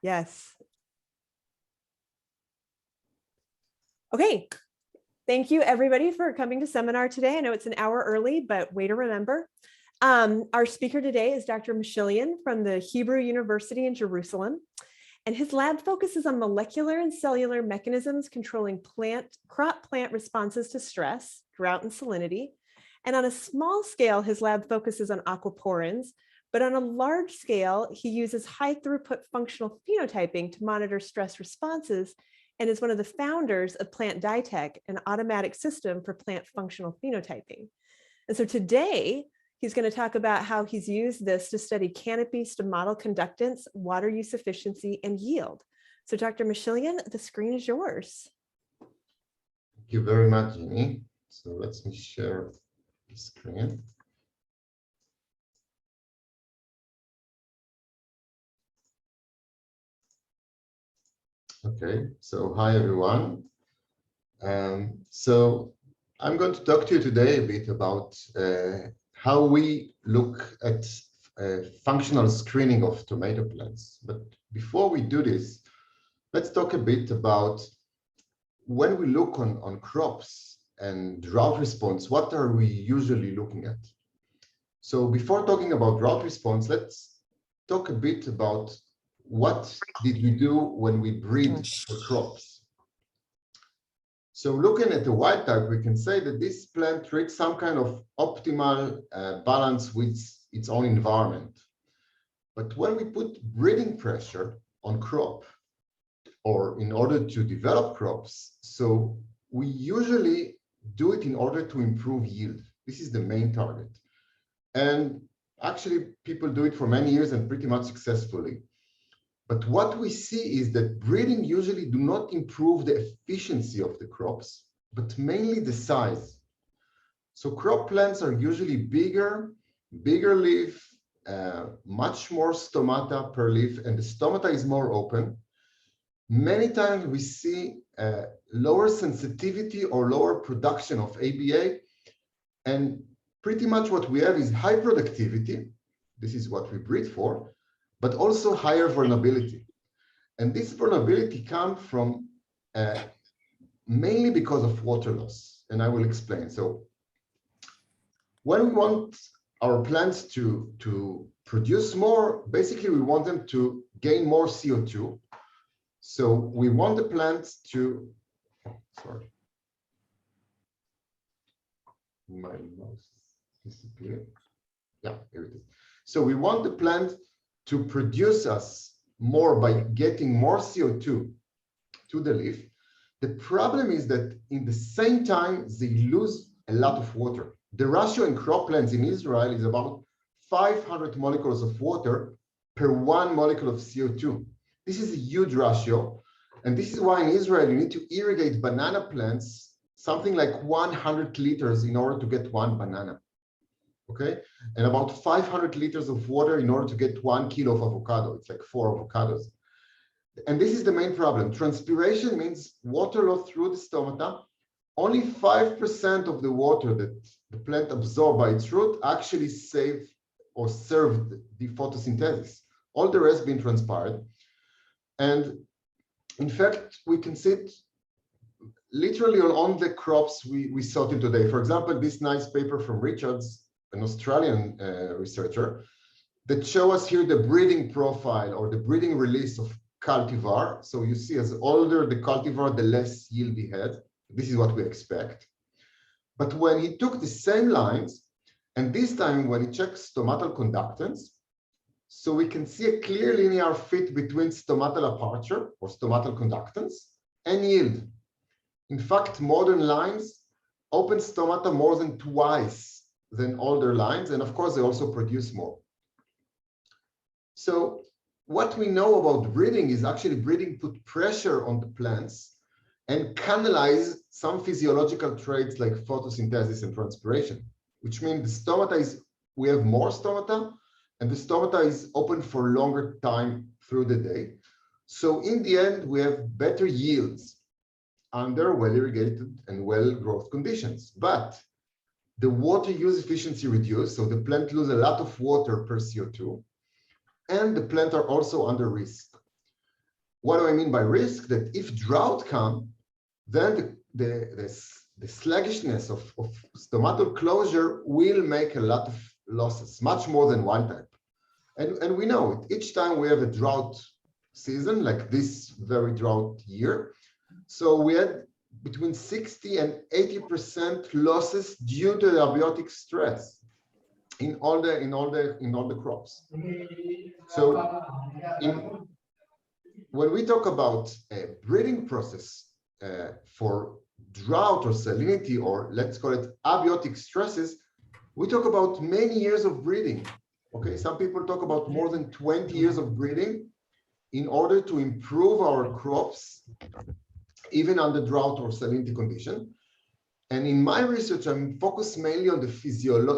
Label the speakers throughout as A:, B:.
A: Yes. Okay. Thank you, everybody, for coming to seminar today. I know it's an hour early, but way to remember. Our speaker today is Dr. Moshelion from the Hebrew University in Jerusalem. And his lab focuses on molecular and cellular mechanisms controlling crop plant responses to stress, drought, and salinity. And on a small scale, his lab focuses on aquaporins, but on a large scale, he uses high throughput functional phenotyping to monitor stress responses and is one of the founders of Plant Ditech, an automatic system for plant functional phenotyping. And so today, he's going to talk about how he's used this to study canopy, stomatal conductance, water use efficiency, and yield. So Dr. Moshelion, the screen is yours.
B: Thank you very much, Jeannie. So let me share the screen. Okay, so hi everyone. So I'm going to talk to you today a bit about how we look at functional screening of tomato plants. But before we do this, let's talk a bit about when we look on crops and drought response, what are we usually looking at? So before talking about drought response, let's talk a bit about what did we do when we breed the crops. So looking at the wild type, we can say that this plant reaches some kind of optimal balance with its own environment. But when we put breeding pressure on crop, or in order to develop crops, so we usually do it in order to improve yield. This is the main target. And actually, people do it for many years and pretty much successfully. But what we see is that breeding usually do not improve the efficiency of the crops, but mainly the size. So crop plants are usually bigger leaf, much more stomata per leaf, and the stomata is more open. Many times we see lower sensitivity or lower production of ABA, and pretty much what we have is high productivity. This is what we breed for, but also higher vulnerability. And this vulnerability comes from mainly because of water loss, and I will explain. So when we want our plants to produce more, basically we want them to gain more CO2. So we want the plants to, sorry, my mouse disappeared. Yeah, here it is. So we want the plant to produce us more by getting more CO2 to the leaf. The problem is that in the same time, they lose a lot of water. The ratio in crop plants in Israel is about 500 molecules of water per 1 molecule of CO2. This is a huge ratio. And this is why in Israel, you need to irrigate banana plants, something like 100 liters in order to get 1 banana. Okay, and about 500 liters of water in order to get 1 kilo of avocado. It's like 4 avocados. And this is the main problem. Transpiration means water loss through the stomata. Only 5% of the water that the plant absorbed by its root actually save or served the photosynthesis. All the rest being transpired. And in fact, we can see it literally on the crops we sorted today. For example, this nice paper from Richards, an Australian researcher, that show us here the breeding profile or the breeding release of cultivar. So you see, as older the cultivar, the less yield he had. This is what we expect. But when he took the same lines, and this time when he checked stomatal conductance, so we can see a clear linear fit between stomatal aperture or stomatal conductance and yield. In fact, modern lines open stomata more than twice than older lines, and of course they also produce more. So what we know about breeding is actually breeding put pressure on the plants and canalize some physiological traits like photosynthesis and transpiration, which means the stomata is, we have more stomata, and the stomata is open for longer time through the day. So in the end, we have better yields under well-irrigated and well-growth conditions. But the water use efficiency reduced, so the plant lose a lot of water per CO2, and the plant are also under risk. what do I mean by risk? That if drought comes, then the sluggishness of stomatal closure will make a lot of losses, much more than wild type. And we know it. Each time we have a drought season, like this very drought year, so we had between 60 and 80% losses due to the abiotic stress in all the crops. So when we talk about a breeding process for drought or salinity, or let's call it abiotic stresses, we talk about many years of breeding. Okay, some people talk about more than 20 years of breeding in order to improve our crops, even under drought or salinity condition. And in my research, I'm focused mainly on the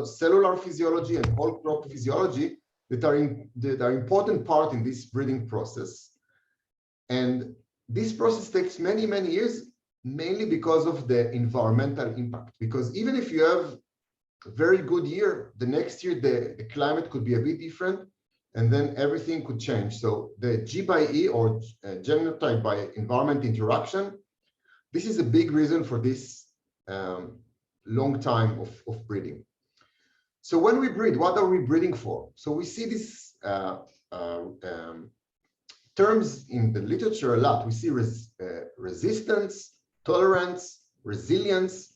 B: cellular physiology and whole crop physiology that are important part in this breeding process. And this process takes many, many years, mainly because of the environmental impact. Because even if you have a very good year, the next year the climate could be a bit different, and then everything could change. So the G by E, or genotype by environment interaction, this is a big reason for this long time of breeding. So when we breed, what are we breeding for? So we see these terms in the literature a lot. We see resistance, tolerance, resilience,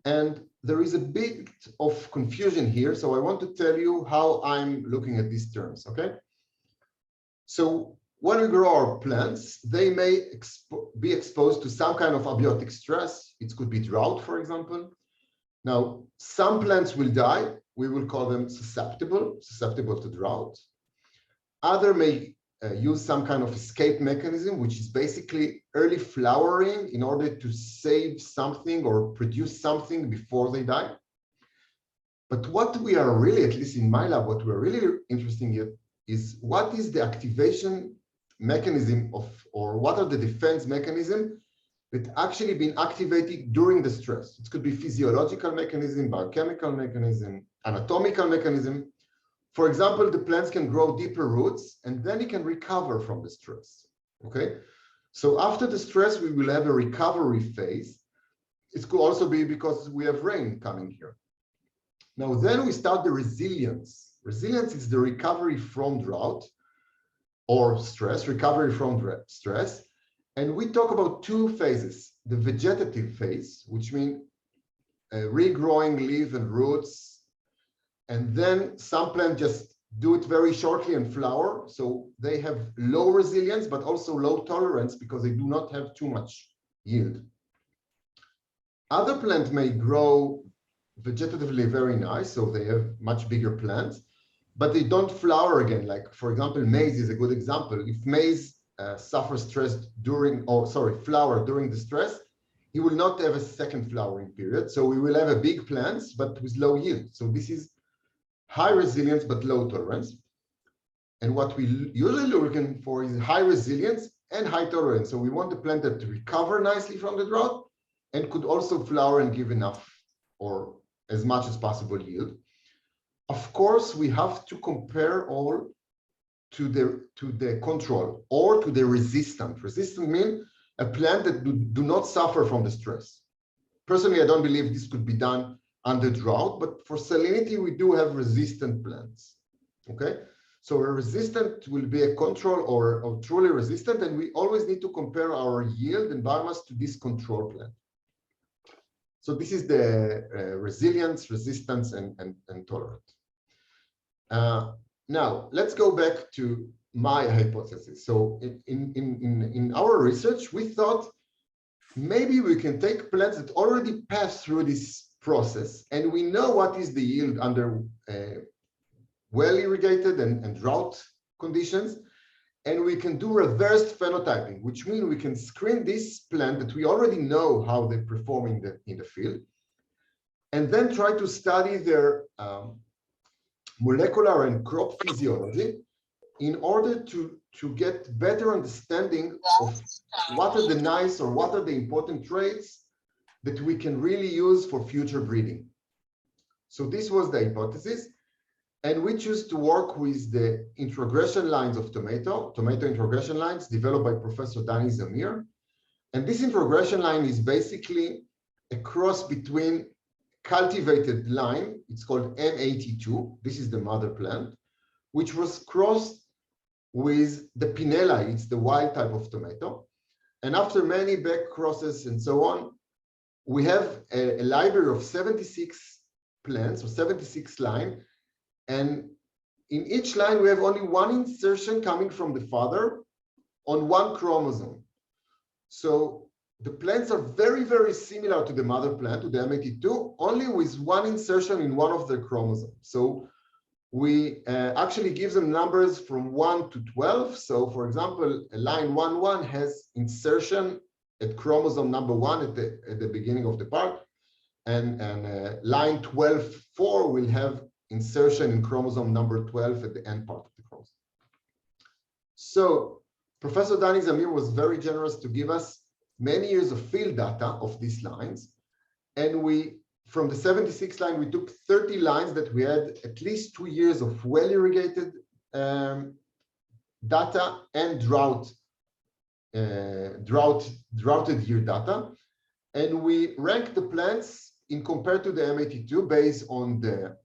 B: and there is a bit of confusion here. So I want to tell you how I'm looking at these terms, okay? So when we grow our plants, they may be exposed to some kind of abiotic stress. It could be drought, for example. Now, some plants will die. We will call them susceptible to drought. Other may use some kind of escape mechanism, which is basically early flowering in order to save something or produce something before they die. But what we are really, at least in my lab, what we're really interested in is what is the activation mechanism or what are the defense mechanisms that actually been activated during the stress. It could be physiological mechanism, biochemical mechanism, anatomical mechanism. For example, the plants can grow deeper roots and then it can recover from the stress, okay? So after the stress, we will have a recovery phase. It could also be because we have rain coming here. Now, then we start the resilience. Resilience is the recovery from drought or stress, recovery from stress. And we talk about two phases, the vegetative phase, which means regrowing leaves and roots. And then some plants just do it very shortly and flower. So they have low resilience, but also low tolerance because they do not have too much yield. Other plants may grow vegetatively very nice, so they have much bigger plants, but they don't flower again. Like, for example, maize is a good example. If maize suffers stress flower during the stress, he will not have a second flowering period. So we will have a big plants, but with low yield. So this is high resilience, but low tolerance. And what we usually looking for is high resilience and high tolerance. So we want the plant that to recover nicely from the drought and could also flower and give enough or as much as possible yield. Of course, we have to compare all to the control or to the resistant. Resistant means a plant that do not suffer from the stress. Personally, I don't believe this could be done under drought, but for salinity, we do have resistant plants, okay? So a resistant will be a control or truly resistant, and we always need to compare our yield and biomass to this control plant. So this is the resilience, resistance, and tolerant. Now, let's go back to my hypothesis. So in our research, we thought maybe we can take plants that already passed through this process, and we know what is the yield under well irrigated and drought conditions, and we can do reversed phenotyping, which means we can screen this plant that we already know how they perform in the field, and then try to study their molecular and crop physiology in order to get better understanding of what are the nice or what are the important traits that we can really use for future breeding. So this was the hypothesis. And we choose to work with the introgression lines of tomato introgression lines developed by Professor Dani Zamir. And this introgression line is basically a cross between cultivated line, it's called M82, this is the mother plant, which was crossed with the Pinella, it's the wild type of tomato. And after many back crosses and so on, we have a library of 76 plants or 76 lines. And in each line, we have only one insertion coming from the father on one chromosome. So the plants are very, very similar to the mother plant, to the M82, only with one insertion in one of their chromosomes. So we actually give them numbers from 1 to 12. So for example, a line 1-1 has insertion at chromosome number 1 at the beginning of the part. And line 12-4 will have insertion in chromosome number 12 at the end part of the chromosome. So Professor Dani Zamir was very generous to give us many years of field data of these lines. And from the 76 line, we took 30 lines that we had at least 2 years of well-irrigated data and droughted year data. And we ranked the plants in compared to the M82 based on the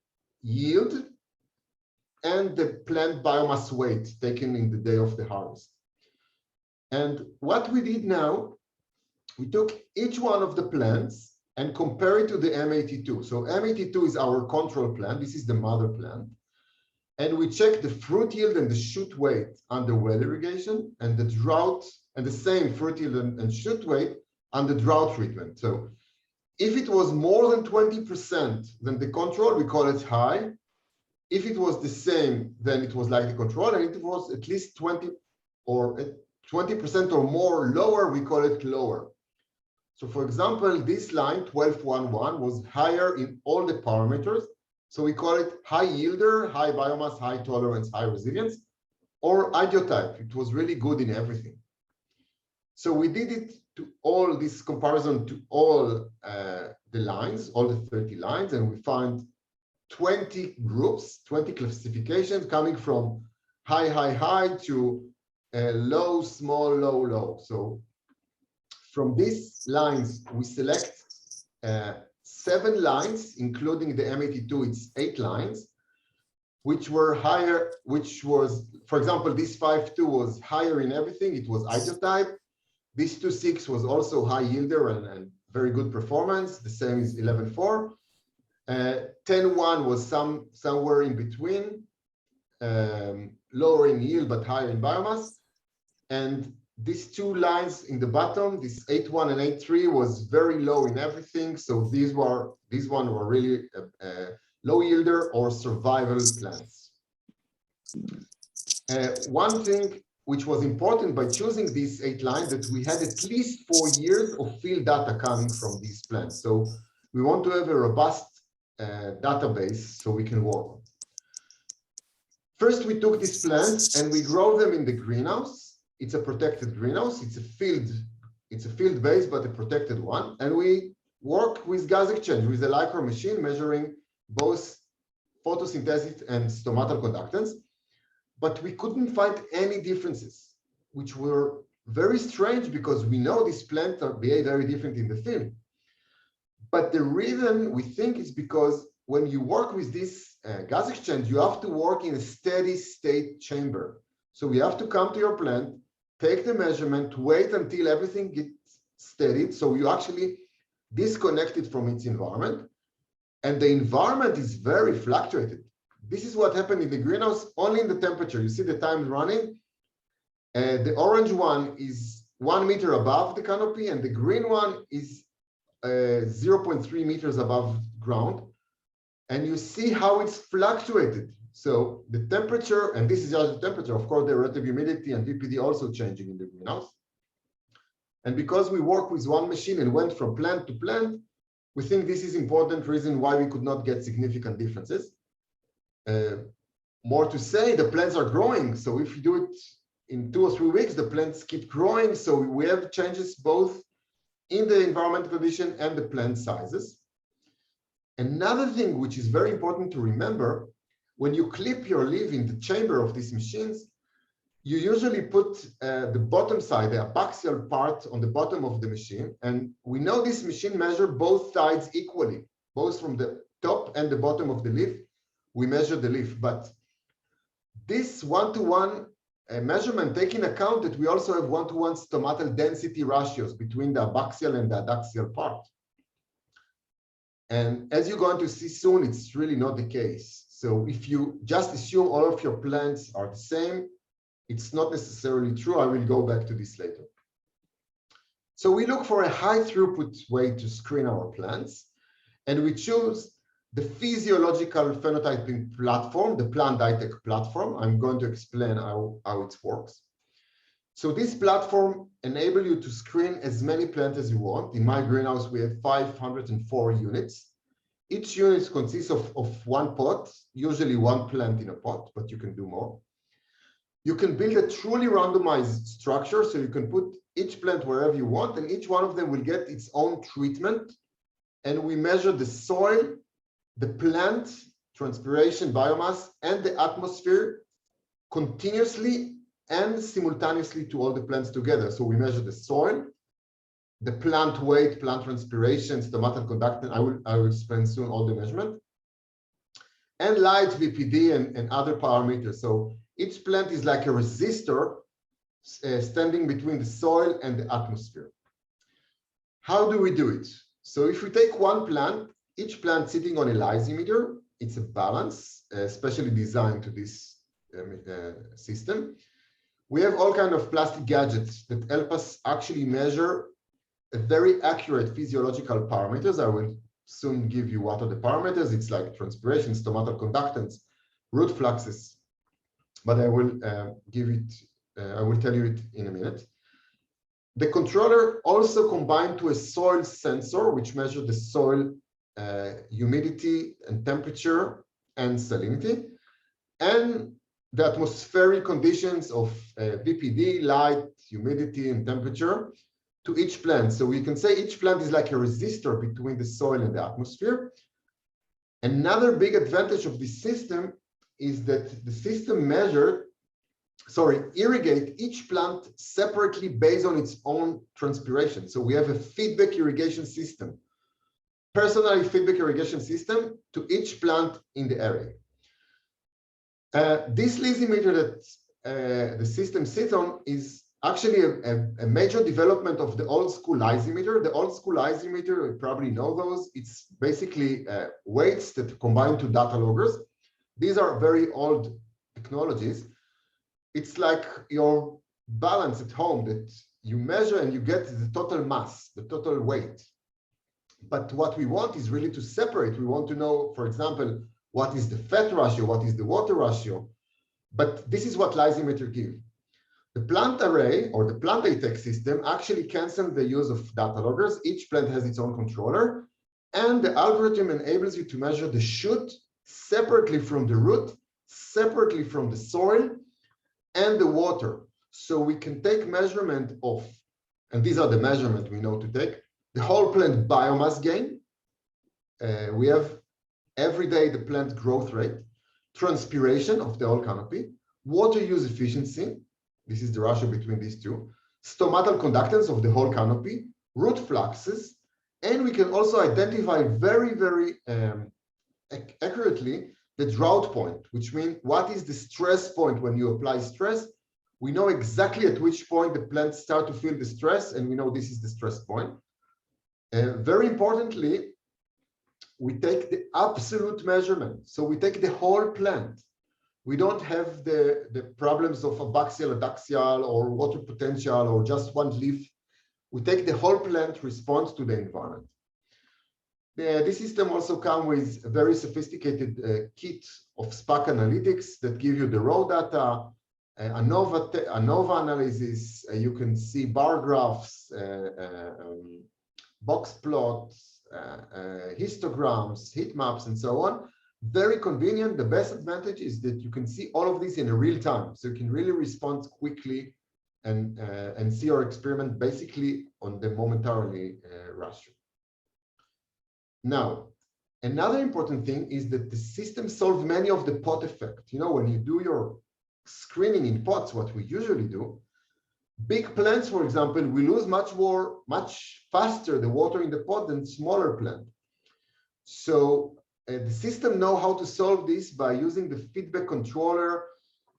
B: yield and the plant biomass weight taken in the day of the harvest. And what we did now, we took each one of the plants and compare it to the M82. So M82 is our control plant. This is the mother plant. And we check the fruit yield and the shoot weight under well irrigation and the drought and the same fruit yield and shoot weight under drought treatment. So if it was more than 20% than the control, we call it high. If it was the same, then it was like the control. And if it was at least 20% or more lower, we call it lower. So for example, this line 12-1-1 was higher in all the parameters. So we call it high yielder, high biomass, high tolerance, high resilience, or Abiotic. It was really good in everything. So we did it to all this comparison to all the lines, all the 30 lines, and we found 20 groups, 20 classifications coming from high, high, high to low, small, low, low. So from these lines, we select 7 lines, including the M82, it's 8 lines, which were higher, which was, for example, this 5-2 was higher in everything. It was Abiotic. This 2-6 was also high yielder and very good performance. The same is 11-4. 10-1 was somewhere in between, lower in yield, but higher in biomass. And these 2 lines in the bottom, this 8-1 and 8-3 was very low in everything. So these one were really low yielder or survival plants. One thing which was important by choosing these 8 lines that we had at least 4 years of field data coming from these plants. So we want to have a robust database so we can work. First, we took these plants and we grow them in the greenhouse. It's a protected greenhouse. It's a field base, but a protected one. And we work with gas exchange with a Lycra machine measuring both photosynthesis and stomatal conductance. But we couldn't find any differences, which were very strange because we know these plants behave very different in the field. But the reason we think is because when you work with this gas exchange, you have to work in a steady state chamber. So you have to come to your plant, take the measurement, wait until everything gets steadied. So you actually disconnect it from its environment. And the environment is very fluctuated. This is what happened in the greenhouse, only in the temperature. You see the time running. The orange one is 1 meter above the canopy, and the green one is 0.3 meters above ground. And you see how it's fluctuated. So the temperature, and this is just the temperature, of course, the relative humidity and VPD also changing in the greenhouse. And because we work with one machine and went from plant to plant, we think this is important reason why we could not get significant differences. More to say, the plants are growing. So if you do it in 2 or 3 weeks, the plants keep growing. So we have changes both in the environmental condition and the plant sizes. Another thing which is very important to remember, when you clip your leaf in the chamber of these machines, you usually put the bottom side, the abaxial part on the bottom of the machine. And we know this machine measures both sides equally, both from the top and the bottom of the leaf. We measure the leaf, but this one-to-one measurement take into account that we also have one-to-one stomatal density ratios between the abaxial and the adaxial part. And as you're going to see soon, it's really not the case. So if you just assume all of your plants are the same, it's not necessarily true. I will go back to this later. So we look for a high throughput way to screen our plants, and we choose the physiological phenotyping platform, the Diurnal platform. I'm going to explain how it works. So this platform enables you to screen as many plants as you want. In my greenhouse, we have 504 units. Each unit consists of one pot, usually one plant in a pot, but you can do more. You can build a truly randomized structure, so you can put each plant wherever you want, and each one of them will get its own treatment. And we measure the soil, the plant, transpiration, biomass, and the atmosphere continuously and simultaneously to all the plants together. So we measure the soil, the plant weight, plant transpiration, stomatal conductance. I will explain soon all the measurement, and light, VPD, and other parameters. So each plant is like a resistor standing between the soil and the atmosphere. How do we do it? So if we take one plant, each plant sitting on a lysimeter, it's a balance, specially designed to this system. We have all kinds of plastic gadgets that help us actually measure a very accurate physiological parameters. I will soon give you what are the parameters. It's like transpiration, stomatal conductance, root fluxes, but I will I will tell you it in a minute. The controller also combined to a soil sensor, which measures the soil humidity and temperature and salinity, and the atmospheric conditions of VPD, light, humidity, and temperature to each plant. So we can say each plant is like a resistor between the soil and the atmosphere. Another big advantage of this system is that the system irrigate each plant separately based on its own transpiration. So we have a feedback irrigation system, personalized feedback irrigation system to each plant in the area. This lysimeter that the system sits on is actually a major development of the old school lysimeter. The old school lysimeter, you probably know those. It's basically weights that combine to data loggers. These are very old technologies. It's like your balance at home that you measure and you get the total mass, the total weight. But what we want is really to separate. We want to know, for example, what is the fat ratio, what is the water ratio. But this is what lysimeter give. The plant array or the plant latex system actually cancels the use of data loggers. Each plant has its own controller, and the algorithm enables you to measure the shoot separately from the root, separately from the soil and the water. So we can take measurement of, and these are the measurements we know to take, the whole plant biomass gain. We have every day the plant growth rate, transpiration of the whole canopy, water use efficiency, this is the ratio between these two, stomatal conductance of the whole canopy, root fluxes, and we can also identify very, very accurately the drought point, which means what is the stress point when you apply stress. We know exactly at which point the plants start to feel the stress, and we know this is the stress point. Very importantly, we take the absolute measurement. So we take the whole plant. We don't have the problems of abaxial, adaxial, or water potential, or just one leaf. We take the whole plant response to the environment. This system also comes with a very sophisticated kit of SPAC analytics that give you the raw data, ANOVA analysis. You can see bar graphs, box plots, histograms, heat maps, and so on. Very convenient. The best advantage is that you can see all of this in a real time. So you can really respond quickly and see your experiment basically on the momentarily ratio. Now, Another important thing is that the system solves many of the pot effect. You know, when you do your screening in pots, what we usually do, big plants, for example, we lose much faster the water in the pot than smaller plant. So the system know how to solve this by using the feedback controller.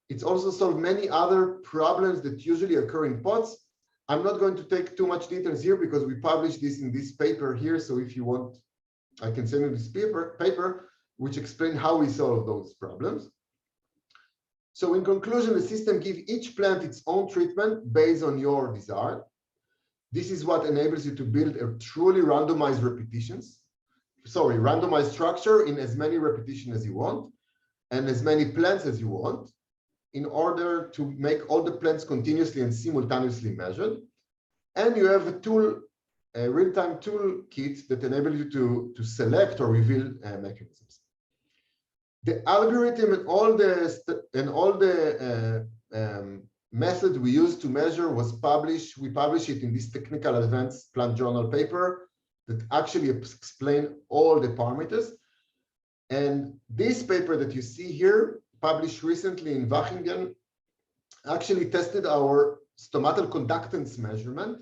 B: It's also solved many other problems that usually occur in pots. I'm not going to take too much details here because we published this in this paper here. So if you want, I can send you this paper which explains how we solve those problems. So in conclusion, the system gives each plant its own treatment based on your desire. This is what enables you to build a truly randomized randomized structure in as many repetitions as you want and as many plants as you want, in order to make all the plants continuously and simultaneously measured. And you have a tool, a real-time toolkit that enables you to select or reveal mechanisms. The algorithm and all the methods we use to measure was published. We published it in this technical advanced plant journal paper that actually explain all the parameters. And this paper that you see here, published recently in Wachingen, actually tested our stomatal conductance measurement.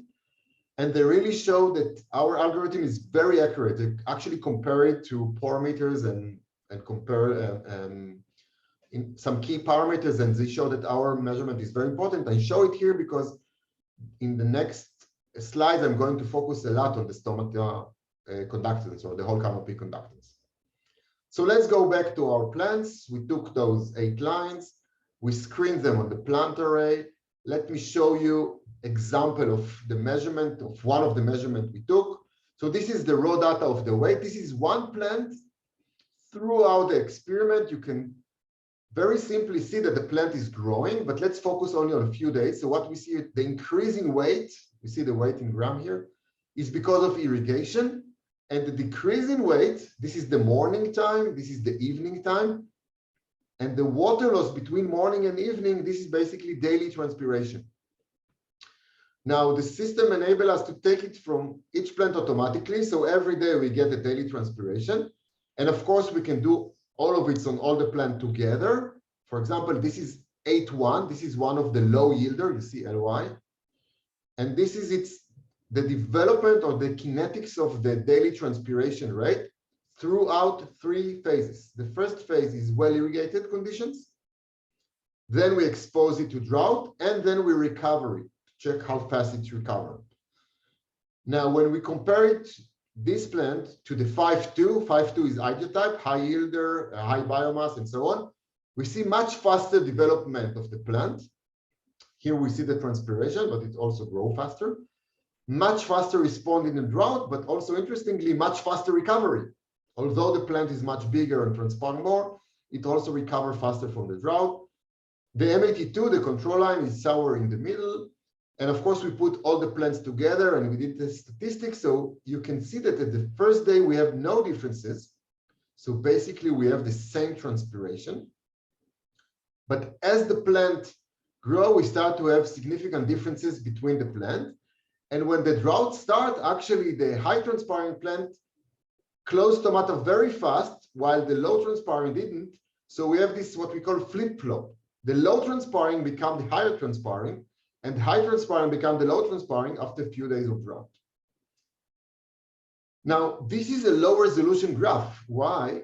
B: And they really show that our algorithm is very accurate. They actually compare it to pore meters and compare in some key parameters, and they show that our measurement is very important. I show it here because in the next slides, I'm going to focus a lot on the stomatal conductance, or the whole canopy conductance. So let's go back to our plants. We took those 8 lines. We screened them on the plant array. Let me show you example of the measurement of one of the measurements we took. So this is the raw data of the weight. This is one plant. Throughout the experiment, you can very simply see that the plant is growing, but let's focus only on a few days. So what we see, the increasing weight, we see the weight in gram here, is because of irrigation. And the decrease in weight, this is the morning time, this is the evening time. And the water loss between morning and evening, this is basically daily transpiration. Now, the system enables us to take it from each plant automatically. So every day we get the daily transpiration. And of course, we can do all of it on all the plant together. For example, this is 8.1. This is one of the low yielder, you see LY. And this is the development or the kinetics of the daily transpiration rate throughout 3 phases. The first phase is well-irrigated conditions. Then we expose it to drought, and then we recover it, check how fast it's recovered. Now, when we compare it, this plant, to the 5.2, 5.2 is idiotype, high yielder, high biomass, and so on, we see much faster development of the plant. Here we see the transpiration, but it also grows faster. Much faster respond in the drought, but also interestingly, much faster recovery. Although the plant is much bigger and transpire more, it also recovers faster from the drought. The M82, the control line, is sour in the middle. And of course, we put all the plants together and we did the statistics. So you can see that at the first day, we have no differences. So basically, we have the same transpiration. But as the plant grows, we start to have significant differences between the plant. And when the drought starts, actually, the high transpiring plant closed stomata very fast, while the low transpiring didn't. So we have this, what we call flip-flop. The low transpiring become the higher transpiring, and high transpiring become the low transpiring after a few days of drought. Now, this is a low resolution graph. Why?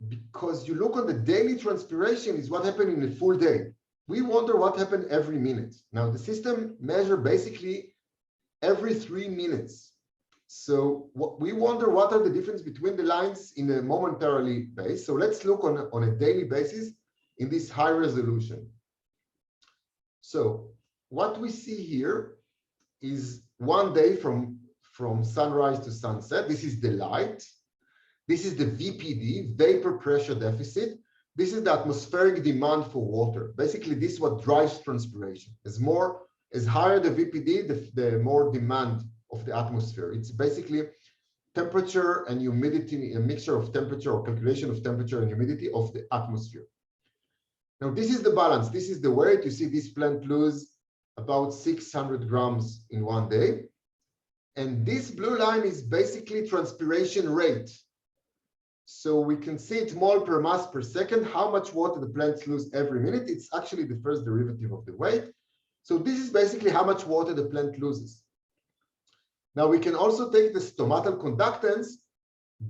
B: Because you look on the daily transpiration is what happened in a full day. We wonder what happened every minute. Now, the system measure basically every 3 minutes. So we wonder what are the difference between the lines in a momentarily base. So let's look on a daily basis in this high resolution. So what we see here is one day from sunrise to sunset. This is the light. This is the VPD, vapor pressure deficit. This is the atmospheric demand for water. Basically, this is what drives transpiration. As higher the VPD, the more demand of the atmosphere. It's basically temperature and humidity, a mixture of temperature or calculation of temperature and humidity of the atmosphere. Now, this is the balance. This is the weight. You see this plant lose about 600 grams in one day. And this blue line is basically transpiration rate. So we can see it mole per mass per second, how much water the plants lose every minute. It's actually the first derivative of the weight. So this is basically how much water the plant loses. Now we can also take the stomatal conductance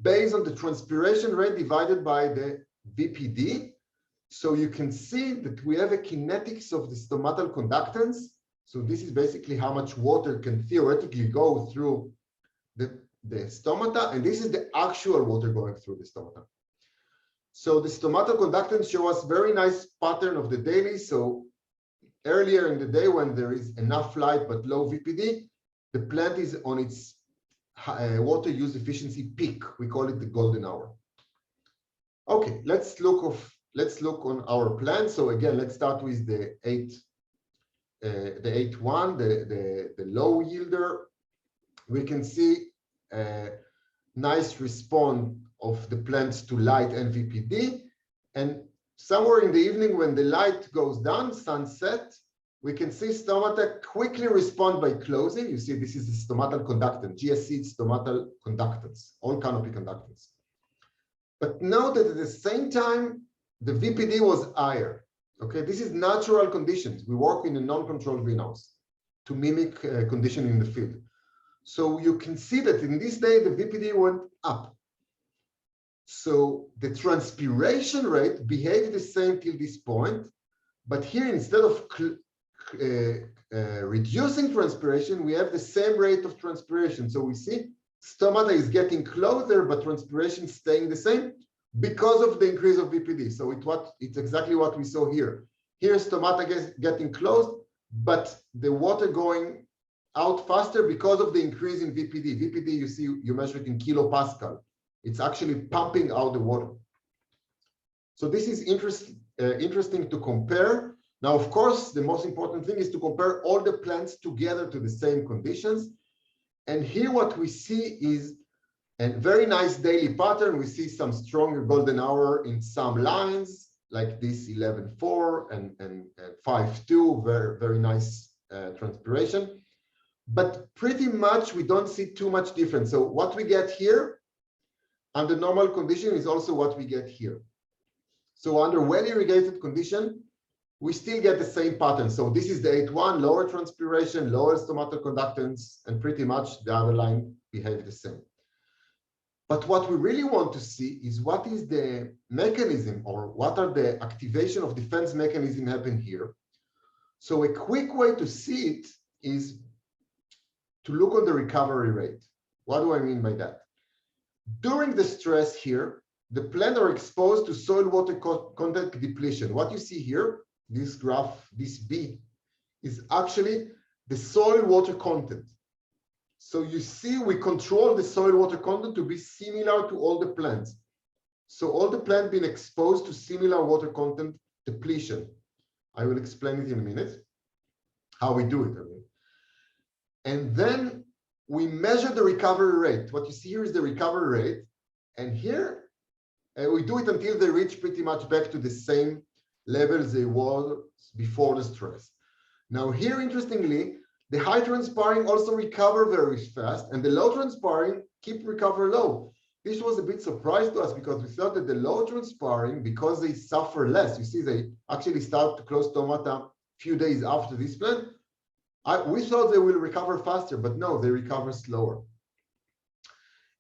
B: based on the transpiration rate divided by the VPD. So you can see that we have a kinetics of the stomatal conductance. So this is basically how much water can theoretically go through the stomata, and this is the actual water going through the stomata. So the stomatal conductance show us very nice pattern of the daily. So earlier in the day when there is enough light but low VPD, the plant is on its water use efficiency peak. We call it the golden hour. Okay, let's look on our plant. So again, let's start with the 8.1, the low yielder. We can see a nice response of the plants to light and VPD. And somewhere in the evening when the light goes down, sunset, we can see stomata quickly respond by closing. You see, this is the stomatal conductance, GSC stomatal conductance, whole-canopy conductance. But note that at the same time, the VPD was higher. Okay, this is natural conditions. We work in a non-controlled greenhouse to mimic condition in the field. So you can see that in this day, the VPD went up. So the transpiration rate behaved the same till this point. But here, instead of reducing transpiration, we have the same rate of transpiration. So we see stomata is getting closer, but transpiration staying the same because of the increase of VPD. So it's exactly what we saw here. Here, stomata getting closed, but the water going out faster because of the increase in VPD. VPD, you see, you measure it in kilopascal. It's actually pumping out the water. So this is interesting to compare. Now, of course, the most important thing is to compare all the plants together to the same conditions. And here what we see is a very nice daily pattern. We see some stronger golden hour in some lines, like this 11.4 and 5.2, very nice transpiration. But pretty much we don't see too much difference. So what we get here under normal condition is also what we get here. So under well-irrigated condition, we still get the same pattern. So this is the 8.1, lower transpiration, lower stomatal conductance, and pretty much the other line behave the same. But what we really want to see is what is the mechanism, or what are the activation of defense mechanism happen here. So a quick way to see it is to look on the recovery rate. What do I mean by that? During the stress here, the plants are exposed to soil water content depletion. What you see here, this graph, this B, is actually the soil water content. So you see, we control the soil water content to be similar to all the plants. So all the plants being exposed to similar water content depletion. I will explain it in a minute, how we do it. I mean. And then we measure the recovery rate. What you see here is the recovery rate. And here, we do it until they reach pretty much back to the same levels they were before the stress. Now here, interestingly, the high transpiring also recover very fast, and the low transpiring keep recover low. This was a bit surprise to us because we thought that the low transpiring, because they suffer less, you see, they actually start to close stomata a few days after this plant. We thought they will recover faster, but no, they recover slower.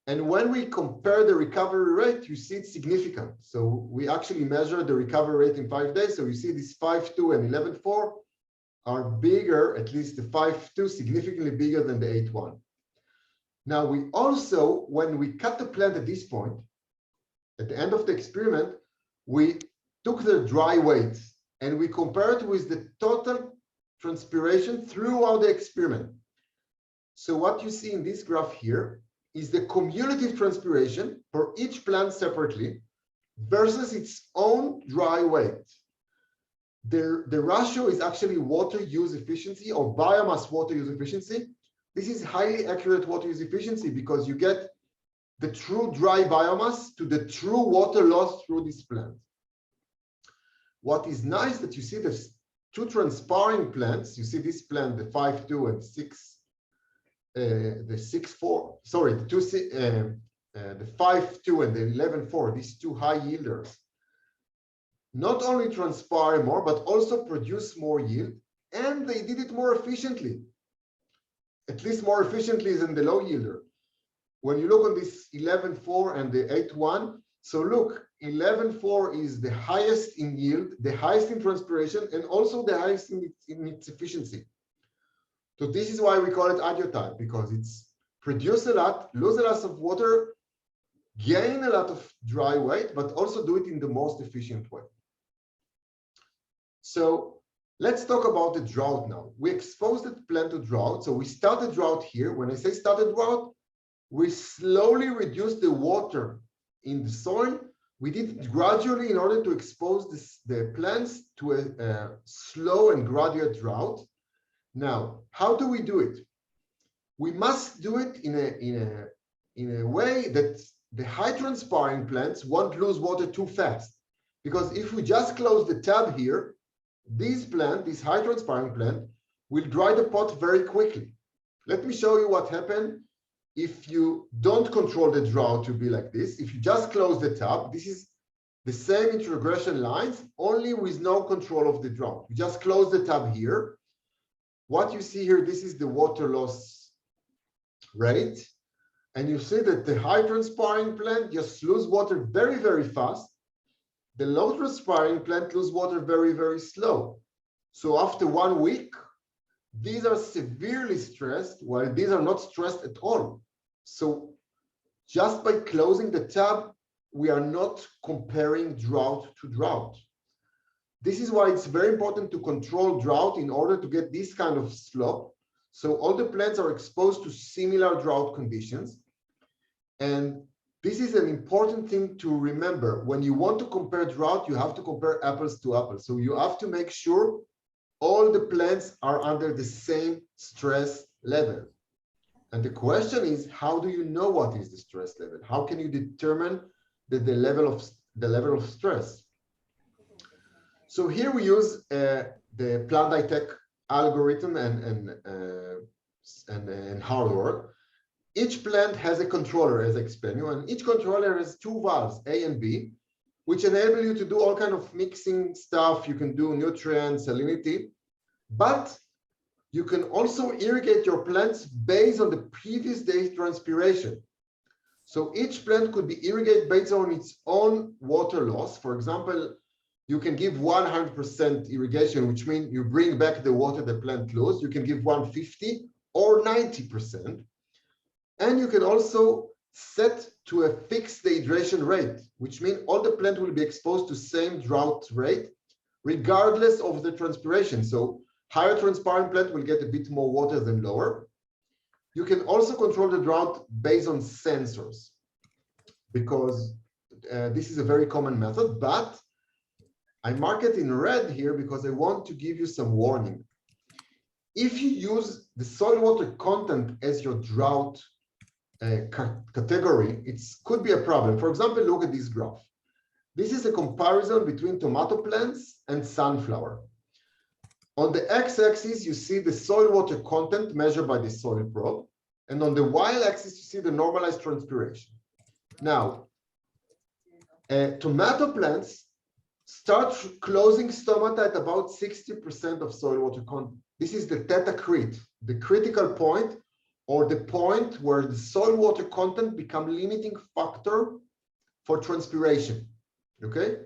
B: And when we compare the recovery rate, you see it's significant. So we actually measure the recovery rate in 5 days. So you see this 5.2 and 11.4 are bigger, at least the 5.2 significantly bigger than the 8.1. Now we also, when we cut the plant at this point, at the end of the experiment, we took the dry weight and we compared it with the total transpiration throughout the experiment. So what you see in this graph here is the cumulative transpiration for each plant separately versus its own dry weight. The ratio is actually water use efficiency or biomass water use efficiency. This is highly accurate water use efficiency because you get the true dry biomass to the true water loss through this plant. What is nice that you see the two transpiring plants, you see this plant, the 5.2 and 6, the 6.4, sorry, the the 5.2 and the 11.4, these two high yielders, not only transpire more, but also produce more yield, and they did it more efficiently, at least more efficiently than the low yielder. When you look on this 11.4 and the 8.1, so look, 11.4 is the highest in yield, the highest in transpiration, and also the highest in its efficiency. So this is why we call it Abiotic, because it's produce a lot, lose a lot of water, gain a lot of dry weight, but also do it in the most efficient way. So let's talk about the drought now. We exposed the plant to drought. So we started drought here. When I say started drought, we slowly reduced the water in the soil. We did it gradually in order to expose the plants to a slow and gradual drought. Now, how do we do it? We must do it in a way that the high transpiring plants won't lose water too fast. Because if we just close the tab here, this high transpiring plant, will dry the pot very quickly. Let me show you what happened if you don't control the drought to be like this. If you just close the tab, this is the same introgression lines, only with no control of the drought. You just close the tab here. What you see here, this is the water loss rate. And you see that the high transpiring plant just lose water very, very fast. The low transpiring plant lose water very, very slow. So after 1 week, these are severely stressed, while these are not stressed at all. So just by closing the tab, we are not comparing drought to drought. This is why it's very important to control drought in order to get this kind of slope. So all the plants are exposed to similar drought conditions. And this is an important thing to remember. When you want to compare drought, you have to compare apples to apples. So you have to make sure all the plants are under the same stress level. And the question is, how do you know what is the stress level? How can you determine the level of stress? So here we use the Plant algorithm and hardware. Each plant has a controller, as I explained you, and each controller has two valves, A and B, which enable you to do all kind of mixing stuff. You can do nutrients, salinity, but you can also irrigate your plants based on the previous day's transpiration. So each plant could be irrigated based on its own water loss. For example, you can give 100% irrigation, which means you bring back the water the plant lost. You can give 150 or 90%. And you can also set to a fixed hydration rate, which means all the plant will be exposed to same drought rate, regardless of the transpiration. So higher transpiring plant will get a bit more water than lower. You can also control the drought based on sensors, because this is a very common method, but I mark it in red here because I want to give you some warning. If you use the soil water content as your drought category, it could be a problem. For example, look at this graph. This is a comparison between tomato plants and sunflower. On the x-axis, you see the soil water content measured by the soil probe. And on the y-axis, you see the normalized transpiration. Now, tomato plants start closing stomata at about 60% of soil water content. This is the theta crit, the critical point, or the point where the soil water content become limiting factor for transpiration, okay?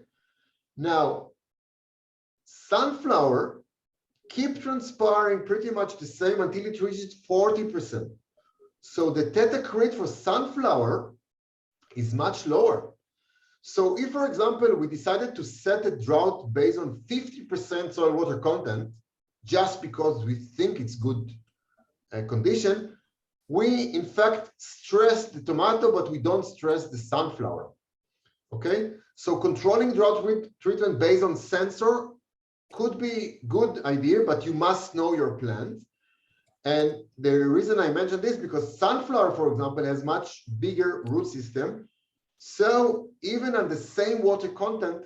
B: Now, sunflower keep transpiring pretty much the same until it reaches 40%. So the theta crit for sunflower is much lower. So if, for example, we decided to set a drought based on 50% soil water content, just because we think it's good condition, we in fact stress the tomato, but we don't stress the sunflower. Okay, so controlling drought treatment based on sensor could be good idea, but you must know your plant. And the reason I mentioned this, because sunflower, for example, has much bigger root system. So even at the same water content,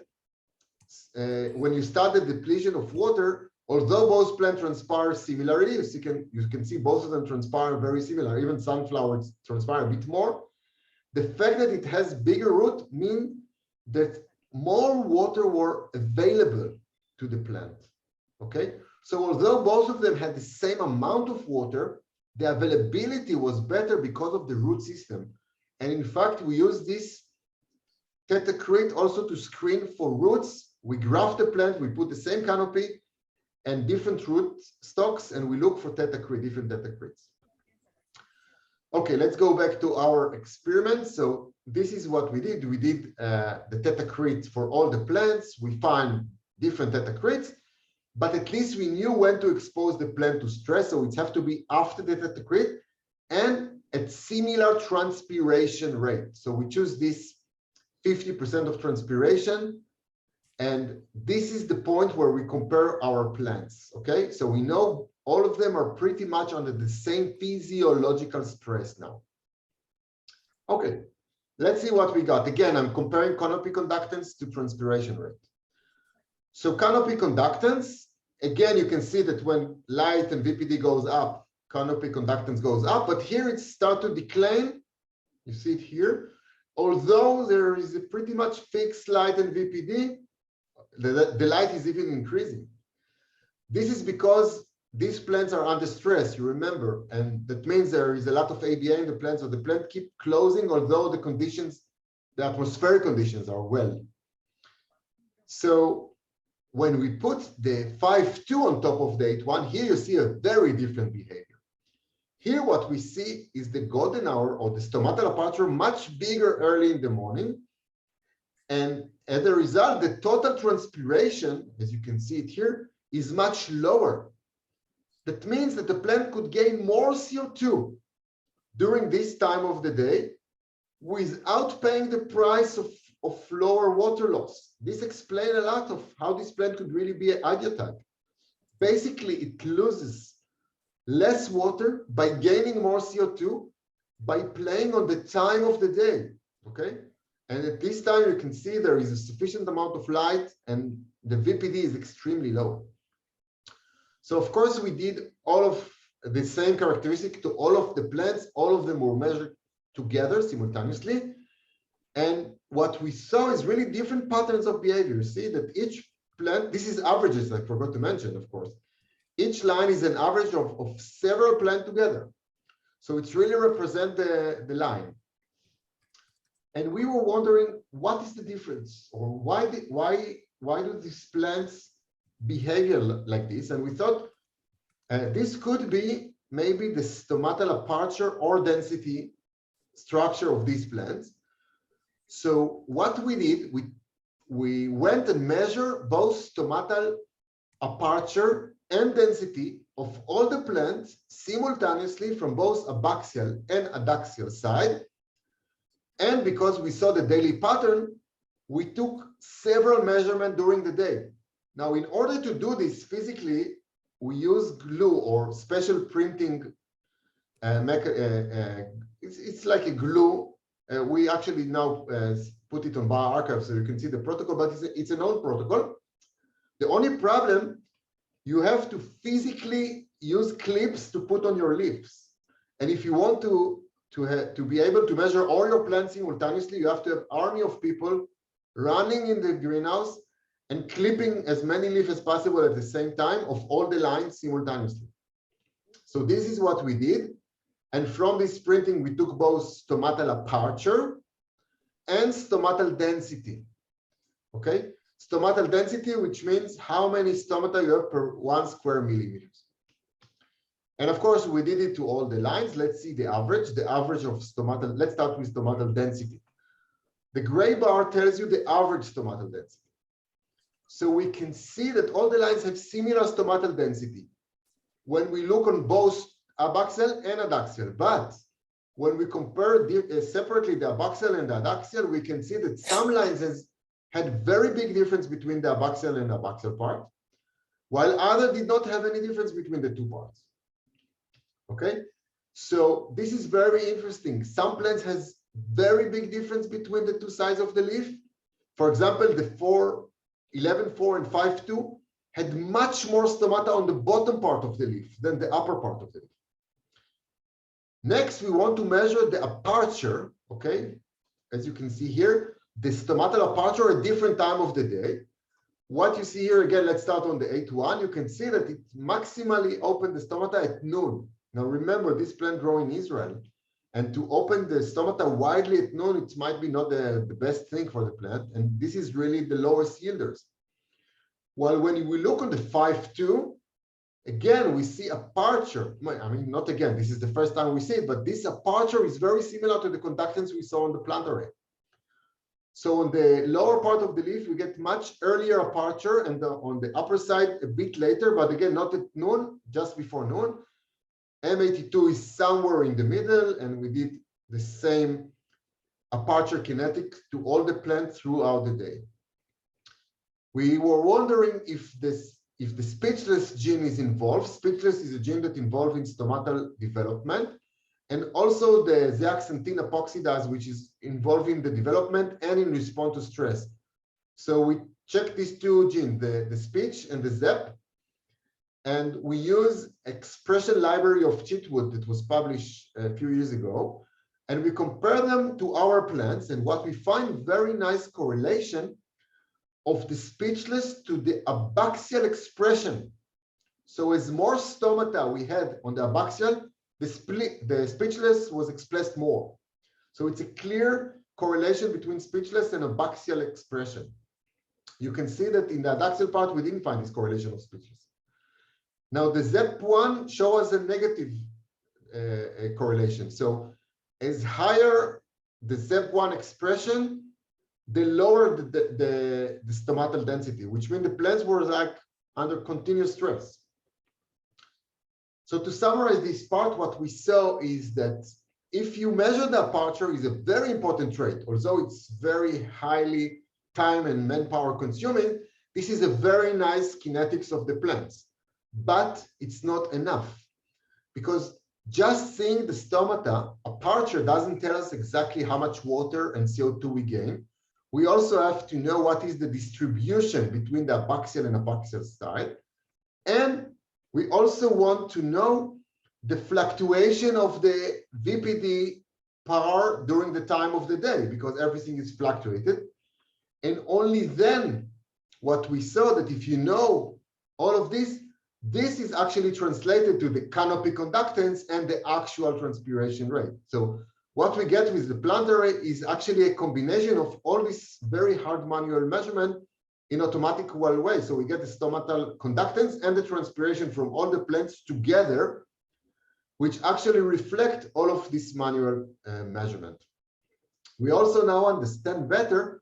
B: when you start the depletion of water, although both plants transpire similarly, you can see both of them transpire very similar. Even sunflowers transpire a bit more. The fact that it has bigger root means that more water were available to the plant. Okay, so although both of them had the same amount of water, the availability was better because of the root system. And in fact, we use this tetacrete also to screen for roots. We graft the plant, we put the same canopy and different root stocks, and we look for tetacrete, different tetacretes. Okay, let's go back to our experiment. So this is what we did. We did the tetacrete for all the plants. We find different tetacretes, but at least we knew when to expose the plant to stress. So it has to be after the tetacrete and at similar transpiration rate. So we choose this 50% of transpiration. And this is the point where we compare our plants. Okay, so we know all of them are pretty much under the same physiological stress now. Okay, let's see what we got. Again, I'm comparing canopy conductance to transpiration rate. So canopy conductance, again, you can see that when light and VPD goes up, canopy conductance goes up, but here it starts to decline. You see it here. Although there is a pretty much fixed light and VPD, the light is even increasing. This is because these plants are under stress, you remember, and that means there is a lot of ABA in the plant, so the plant keep closing, although the conditions, the atmospheric conditions are well. So when we put the 5.2 on top of the 8.1, here you see a very different behavior. Here what we see is the golden hour or the stomatal aperture much bigger early in the morning. And as a result, the total transpiration, as you can see it here, is much lower. That means that the plant could gain more CO2 during this time of the day without paying the price of lower water loss. This explains a lot of how this plant could really be an abiotic. Basically, it loses less water by gaining more CO2 by playing on the time of the day, okay? And at this time, you can see there is a sufficient amount of light and the VPD is extremely low. So of course, we did all of the same characteristic to all of the plants. All of them were measured together simultaneously. And what we saw is really different patterns of behavior. See that each plant, this is averages, I forgot to mention, of course. Each line is an average of several plants together. So it's really represent the line. And we were wondering, what is the difference? Or why do these plants behave like this? And we thought this could be maybe the stomatal aperture or density structure of these plants. So what we did, we went and measured both stomatal aperture and density of all the plants simultaneously from both abaxial and adaxial side. And because we saw the daily pattern, we took several measurements during the day. Now, in order to do this physically, we use glue or special printing. It's like a glue. We actually now put it on bioarchive so you can see the protocol, but it's an old protocol. The only problem, you have to physically use clips to put on your leaves. And if you want to be able to measure all your plants simultaneously, you have to have an army of people running in the greenhouse and clipping as many leaves as possible at the same time of all the lines simultaneously. So this is what we did. And from this printing, we took both stomatal aperture and stomatal density. Okay, stomatal density, which means how many stomata you have per 1 square millimeters. And of course, we did it to all the lines. Let's see the average of stomatal. Let's start with stomatal density. The gray bar tells you the average stomatal density. So we can see that all the lines have similar stomatal density when we look on both abaxial and adaxial. But when we compare separately the abaxial and the adaxial, we can see that some lines had very big difference between the abaxial and the abaxial part, while others did not have any difference between the two parts. Okay, so this is very interesting. Some plants has very big difference between the two sides of the leaf. For example, the 11.4 and 5.2 had much more stomata on the bottom part of the leaf than the upper part of the leaf. Next, we want to measure the aperture, okay? as you can see here, the stomatal aperture at different time of the day. What you see here, again, let's start on the 8-1. You can see that it maximally opened the stomata at noon. Now remember, this plant grows in Israel. And to open the stomata widely at noon, it might be not the best thing for the plant. And this is really the lowest yielders. While when we look on the 5-2, again, we see aperture. I mean, not again, this is the first time we see it, but this aperture is very similar to the conductance we saw on the plant array. So on the lower part of the leaf, we get much earlier aperture, and on the upper side a bit later, but again, not at noon, just before noon. M82 is somewhere in the middle, and we did the same aperture kinetic to all the plants throughout the day. We were wondering if the speechless gene is involved. Speechless is a gene that involves in stomatal development, and also the zeaxanthin epoxidase, which is involved in the development and in response to stress. So we checked these two genes, the speech and the ZEP, and we use expression library of Chitwood that was published a few years ago, and we compare them to our plants, and what we find very nice correlation of the speechless to the abaxial expression. So as more stomata we had on the abaxial, the speechless was expressed more. So it's a clear correlation between speechless and abaxial expression. You can see that in the adaxial part, we didn't find this correlation of speechless. Now the ZEP1 shows us a negative correlation. So as higher the ZEP1 expression, the lower the stomatal density, which means the plants were like under continuous stress. So to summarize this part, what we saw is that if you measure the aperture is a very important trait, although it's very highly time and manpower consuming, this is a very nice kinetics of the plants, but it's not enough because just seeing the stomata aperture doesn't tell us exactly how much water and CO2 we gain. We also have to know what is the distribution between the abaxial and abaxial side. And we also want to know the fluctuation of the VPD power during the time of the day, because everything is fluctuated. And only then what we saw that if you know all of this, this is actually translated to the canopy conductance and the actual transpiration rate. So what we get with the plant array is actually a combination of all this very hard manual measurement in automatic way. So we get the stomatal conductance and the transpiration from all the plants together, which actually reflect all of this manual measurement. We also now understand better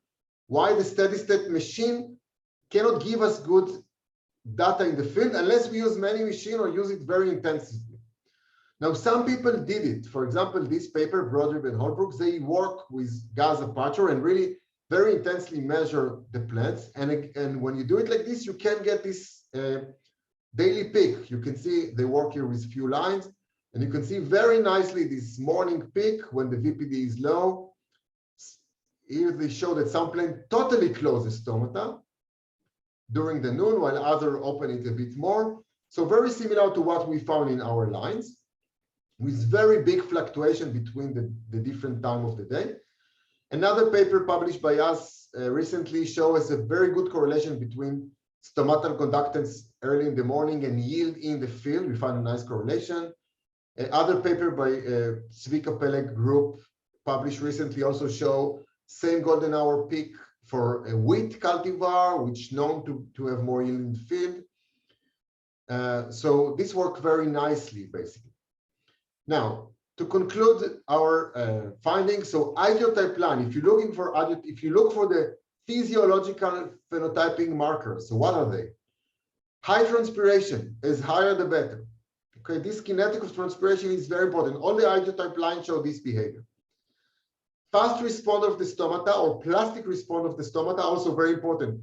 B: why the steady state machine cannot give us good data in the field unless we use many machines or use it very intensively. Now, some people did it. For example, this paper, Broderick and Holbrook, they work with gas aperture and really very intensely measure the plants. And when you do it like this, you can get this daily peak. You can see they work here with few lines, and you can see very nicely this morning peak when the VPD is low. Here they show that some plants totally close the stomata during the noon, while others open it a bit more. So very similar to what we found in our lines, with very big fluctuation between the different time of the day. Another paper published by us recently shows a very good correlation between stomatal conductance early in the morning and yield in the field. We found a nice correlation. Other paper by Zvika Peleg group published recently also show same golden hour peak for a wheat cultivar, which known to have more yield in the field. So this worked very nicely, basically. Now, to conclude our findings, so idiotype line, if you look for the physiological phenotyping markers, so what are they? High transpiration, as higher the better. Okay, this kinetic of transpiration is very important. All the idiotype lines show this behavior. Fast responder of the stomata or plastic response of the stomata, also very important.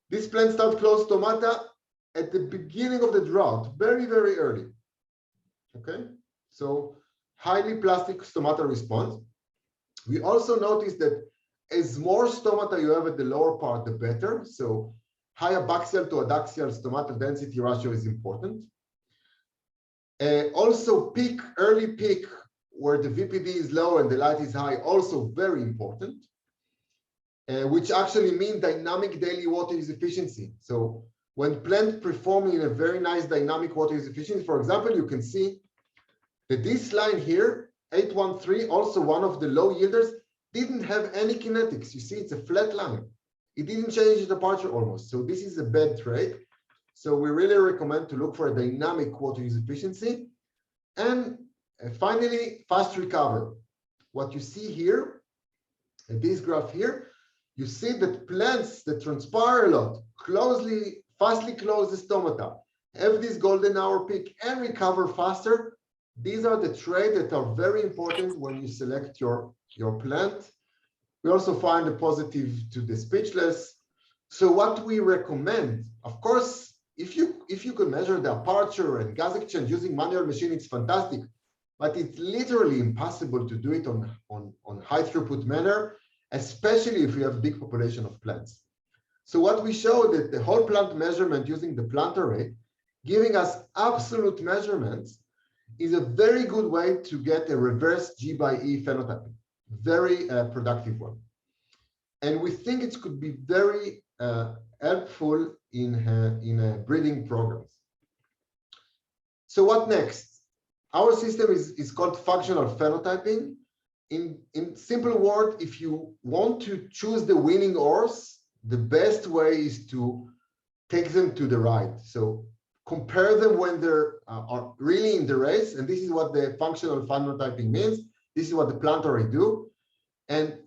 B: This plant starts closed stomata at the beginning of the drought, very, very early. Okay, so highly plastic stomata response. We also notice that as more stomata you have at the lower part, the better. So high abaxial to adaxial stomatal density ratio is important. Also early peak where the VPD is low and the light is high, also very important, which actually mean dynamic daily water use efficiency. So when plant performing in a very nice dynamic water use efficiency, for example, you can see that this line here, 813, also one of the low yielders, didn't have any kinetics. You see, it's a flat line. It didn't change the aperture almost. So this is a bad trait. So we really recommend to look for a dynamic water use efficiency. And finally, fast recover. What you see here, in this graph here, you see that plants that transpire a lot, fastly close the stomata, have this golden hour peak and recover faster. These are the traits that are very important when you select your plant. We also find a positive to the speechless. So what we recommend, of course, if you can measure the aperture and gas exchange using manual machine, it's fantastic, but it's literally impossible to do it on high throughput manner, especially if you have big population of plants. So what we show that the whole plant measurement using the plant array, giving us absolute measurements, is a very good way to get a reverse G by E phenotyping, very productive one. And we think it could be very helpful in breeding programs. So what next? Our system is called functional phenotyping. In simple word, if you want to choose the winning horse, the best way is to take them to the right. So compare them when they're are really in the race, and this is what the functional phenotyping means. This is what the plant array do. And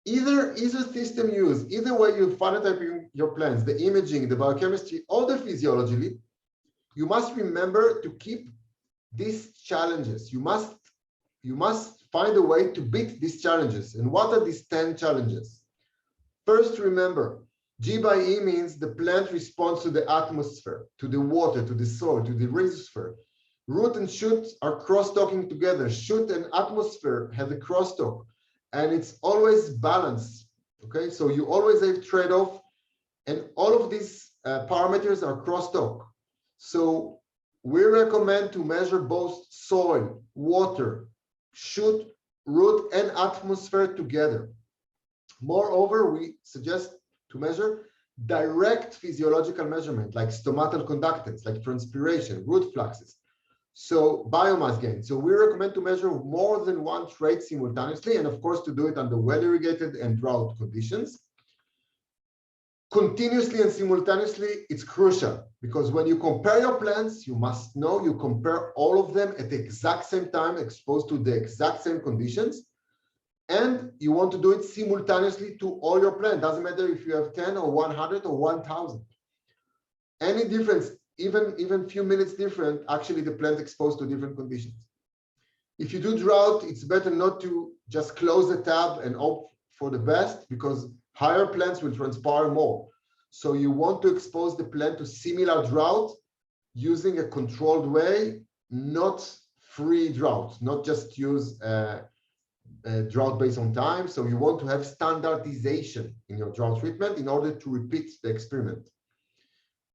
B: either system you use, either way you phenotyping your plants, the imaging, the biochemistry, or the physiology, you must remember to keep these challenges. You must find a way to beat these challenges. And what are these 10 challenges? First, remember, G by E means the plant responds to the atmosphere, to the water, to the soil, to the rhizosphere. Root and shoot are cross-talking together. Shoot and atmosphere have a crosstalk, and it's always balanced. Okay, so you always have trade-off, and all of these parameters are crosstalk. So we recommend to measure both soil, water, shoot, root, and atmosphere together. Moreover, we suggest to measure direct physiological measurement like stomatal conductance, like transpiration, root fluxes, so biomass gain. So we recommend to measure more than one trait simultaneously, and of course to do it under well irrigated and drought conditions. Continuously and simultaneously, it's crucial, because when you compare your plants, you must know you compare all of them at the exact same time, exposed to the exact same conditions. And you want to do it simultaneously to all your plants. Doesn't matter if you have 10 or 100 or 1,000. Any difference, even few minutes different, actually the plant exposed to different conditions. If you do drought, it's better not to just close the tab and hope for the best, because higher plants will transpire more. So you want to expose the plant to similar drought using a controlled way, not free drought, not just use drought based on time. So you want to have standardization in your drought treatment in order to repeat the experiment.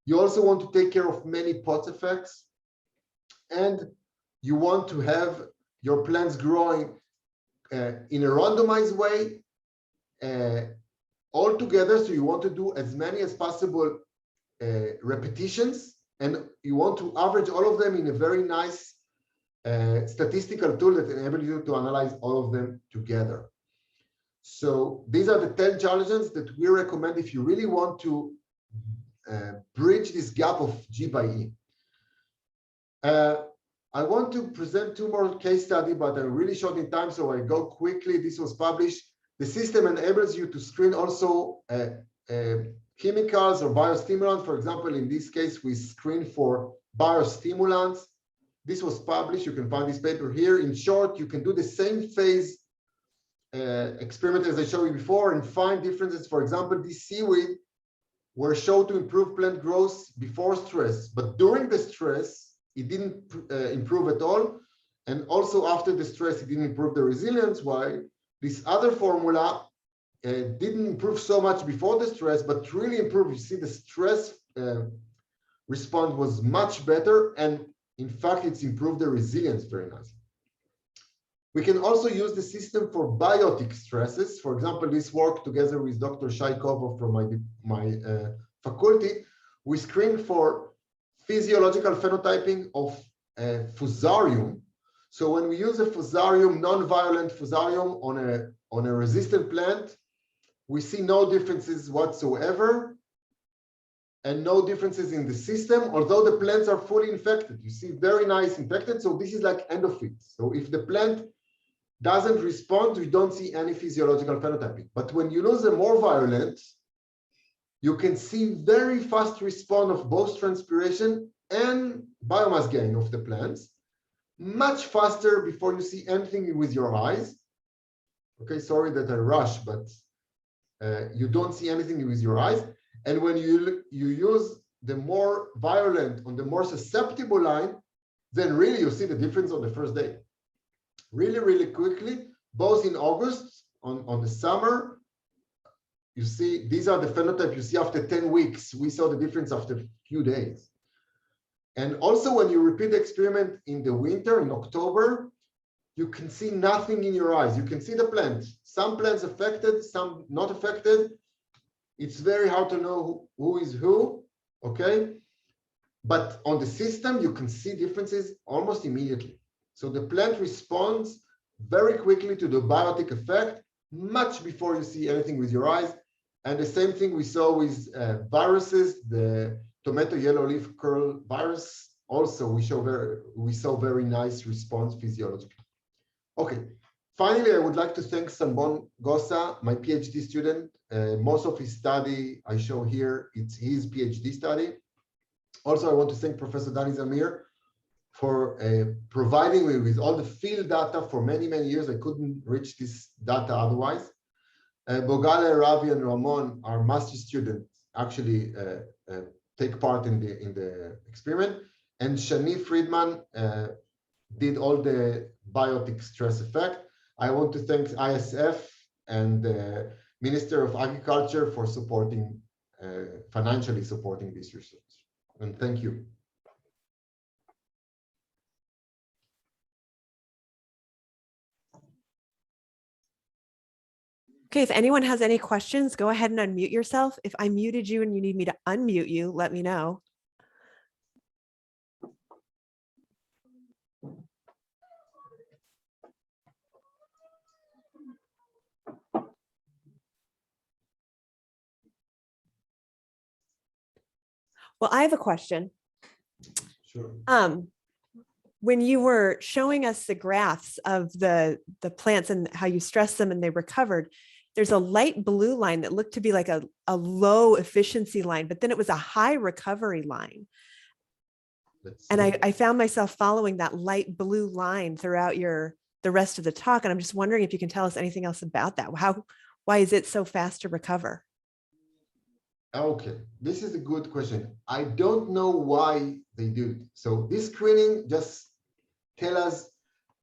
B: You also want to take care of many pot effects, and you want to have your plants growing in a randomized way all together. So you want to do as many as possible repetitions, and you want to average all of them in a very nice statistical tool that enables you to analyze all of them together. So these are the 10 challenges that we recommend if you really want to bridge this gap of G by E. I want to present 2 more case studies, but I'm really short in time, so I go quickly. This was published. The system enables you to screen also chemicals or biostimulants. For example, in this case, we screen for biostimulants. This was published. You can find this paper here. In short, you can do the same phase experiment as I showed you before and find differences. For example, these seaweed were shown to improve plant growth before stress, but during the stress, it didn't improve at all. And also after the stress, it didn't improve the resilience, while this other formula didn't improve so much before the stress, but really improved. You see the stress response was much better, and in fact, it's improved the resilience very nicely. We can also use the system for biotic stresses. For example, this work together with Dr. Shai Kovo from my faculty, we screen for physiological phenotyping of fusarium. So when we use a fusarium, non-violent fusarium on a resistant plant, we see no differences whatsoever and no differences in the system, although the plants are fully infected. You see very nice infected. So this is like end of it. So if the plant doesn't respond, we don't see any physiological phenotyping. But when you lose a more violent, you can see very fast response of both transpiration and biomass gain of the plants, much faster before you see anything with your eyes. Okay, sorry that I rush, but you don't see anything with your eyes. And when you use the more violent on the more susceptible line, then really you see the difference on the first day. Really, really quickly, both in August, on the summer, you see, these are the phenotype you see after 10 weeks. We saw the difference after a few days. And also when you repeat the experiment in the winter, in October, you can see nothing in your eyes. You can see the plant. Some plants affected, some not affected. It's very hard to know who is who, okay? But on the system, you can see differences almost immediately. So the plant responds very quickly to the biotic effect, much before you see anything with your eyes. And the same thing we saw with viruses, the tomato yellow leaf curl virus. Also, we saw very nice response physiologically. Okay, finally, I would like to thank Sanbon Gosa, my PhD student. Most of his study I show here, it's his PhD study. Also, I want to thank Professor Dani Zamir for providing me with all the field data for many, many years. I couldn't reach this data otherwise. Bogale, Ravi, and Ramon, our master students, actually take part in the experiment. And Shani Friedman did all the biotic stress effect. I want to thank ISF and the Minister of Agriculture for supporting, financially supporting this research. And thank you.
A: Okay, if anyone has any questions, go ahead and unmute yourself. If I muted you and you need me to unmute you, let me know. Well, I have a question.
B: Sure.
A: When you were showing us the graphs of the plants and how you stressed them and they recovered, there's a light blue line that looked to be like a low efficiency line, but then it was a high recovery line. And I found myself following that light blue line throughout the rest of the talk. And I'm just wondering if you can tell us anything else about that. Why is it so fast to recover?
B: Okay, this is a good question. I don't know why they do it. So this screening just tell us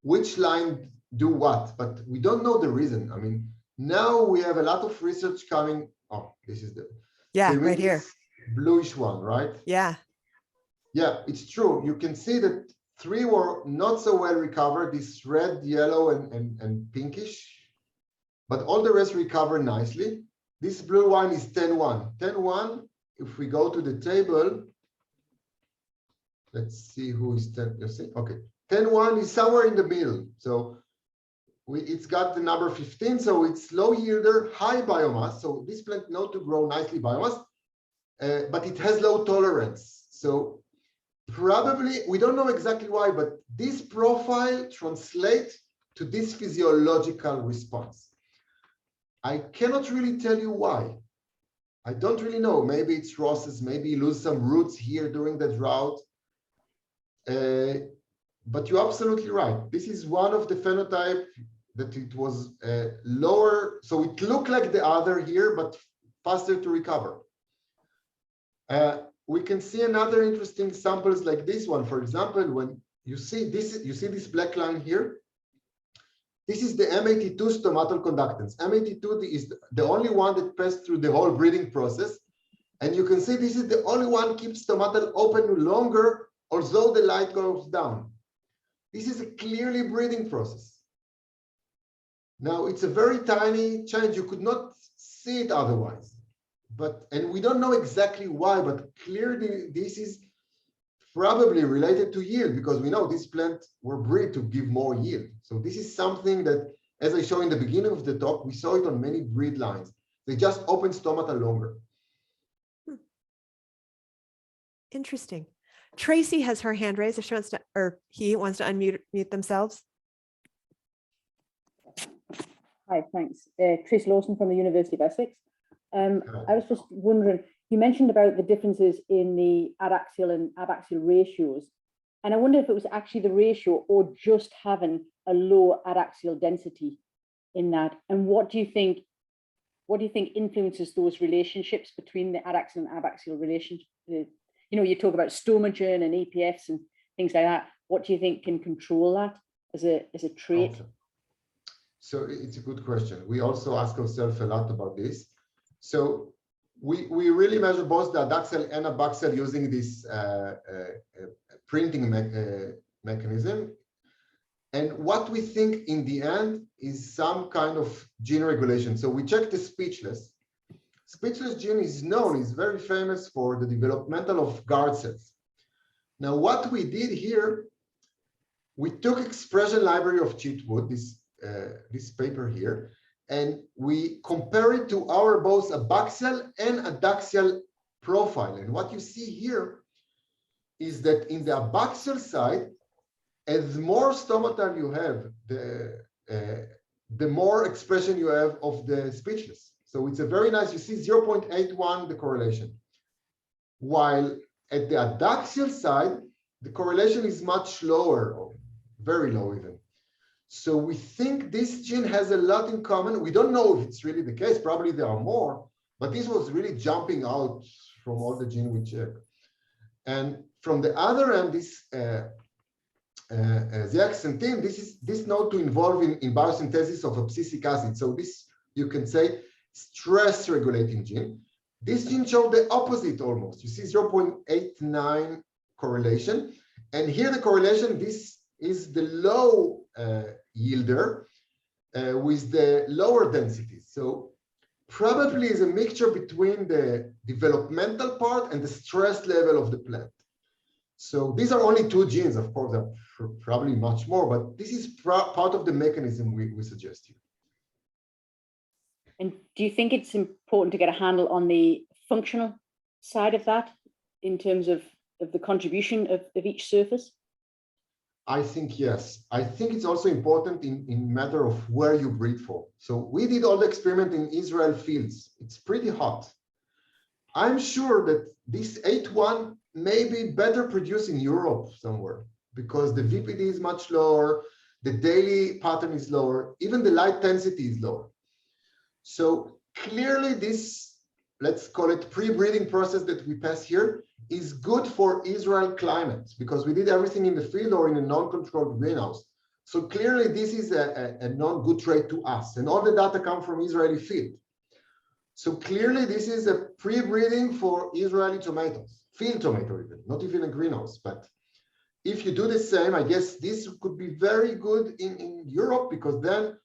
B: which line do what, but we don't know the reason. I mean, now we have a lot of research coming. Oh, this is the
A: right here.
B: Bluish one, right?
A: Yeah.
B: Yeah, it's true. You can see that 3 were not so well recovered, this red, yellow, and pinkish, but all the rest recover nicely. This blue one is 10-1. 10-1, if we go to the table, let's see who is 10. You see? Okay, 10-1 is somewhere in the middle. So it's got the number 15, so it's low yielder, high biomass. So this plant knows to grow nicely biomass, but it has low tolerance. So probably, we don't know exactly why, but this profile translates to this physiological response. I cannot really tell you why. I don't really know. Maybe it's roses, maybe you lose some roots here during the drought. But you're absolutely right. This is one of the phenotype that it was lower. So it looked like the other here, but faster to recover. We can see another interesting samples like this one. For example, when you see this black line here. This is the M82 stomatal conductance. M82 is the only one that passed through the whole breeding process. And you can see this is the only one keeps stomatal open longer, although the light goes down. This is a clearly breeding process. Now, it's a very tiny change. You could not see it otherwise. And we don't know exactly why, but clearly this is probably related to yield, because we know these plants were bred to give more yield. So this is something that, as I showed in the beginning of the talk, we saw it on many breed lines. They just open stomata longer.
A: Interesting. Tracy has her hand raised if she wants to, or he wants to unmute themselves.
C: Hi, thanks. Tracy Lawson from the University of Essex. I was just wondering, you mentioned about the differences in the adaxial and abaxial ratios. And I wonder if it was actually the ratio or just having a low adaxial density in that. And what do you think influences those relationships between the adaxial and abaxial relations? You know, you talk about stomagen and EPFs and things like that. What do you think can control that as a trait?
B: Okay. So it's a good question. We also ask ourselves a lot about this. So we really measure both the adaxial and abaxial using this printing mechanism. And what we think in the end is some kind of gene regulation. So we check the speechless. Speechless gene is known, is very famous for the developmental of guard cells. Now, what we did here, we took expression library of Cheatwood, this paper here, and we compare it to our both abaxial and adaxial profile. And what you see here is that in the abaxial side, as more stomata you have, the more expression you have of the speechless. So it's a very nice, you see 0.81, the correlation. While at the adaxial side, the correlation is much lower, or very low even. So we think this gene has a lot in common. We don't know if it's really the case. Probably there are more, but this was really jumping out from all the gene we checked. And from the other end, this zeaxanthin, this node to involve in biosynthesis of abscisic acid. So this, you can say, stress regulating gene. This gene showed the opposite almost. You see 0.89 correlation. And here the correlation, this is the low yielder with the lower density. So probably is a mixture between the developmental part and the stress level of the plant. So these are only two genes, of course, there are probably much more, but this is part of the mechanism we suggest here.
C: And do you think it's important to get a handle on the functional side of that in terms of the contribution of each surface?
B: I think yes. I think it's also important in matter of where you breed for. So we did all the experiment in Israel fields. It's pretty hot. I'm sure that this 8.1 may be better produced in Europe somewhere because the VPD is much lower, the daily pattern is lower, even the light density is lower. So clearly this, let's call it pre-breeding process that we pass here, is good for Israel climate because we did everything in the field or in a non-controlled greenhouse. So clearly this is a non-good trait to us, and all the data come from Israeli field. So clearly this is a pre-breeding for Israeli tomatoes, field tomato even, not even a greenhouse. But if you do the same, I guess this could be very good in Europe because then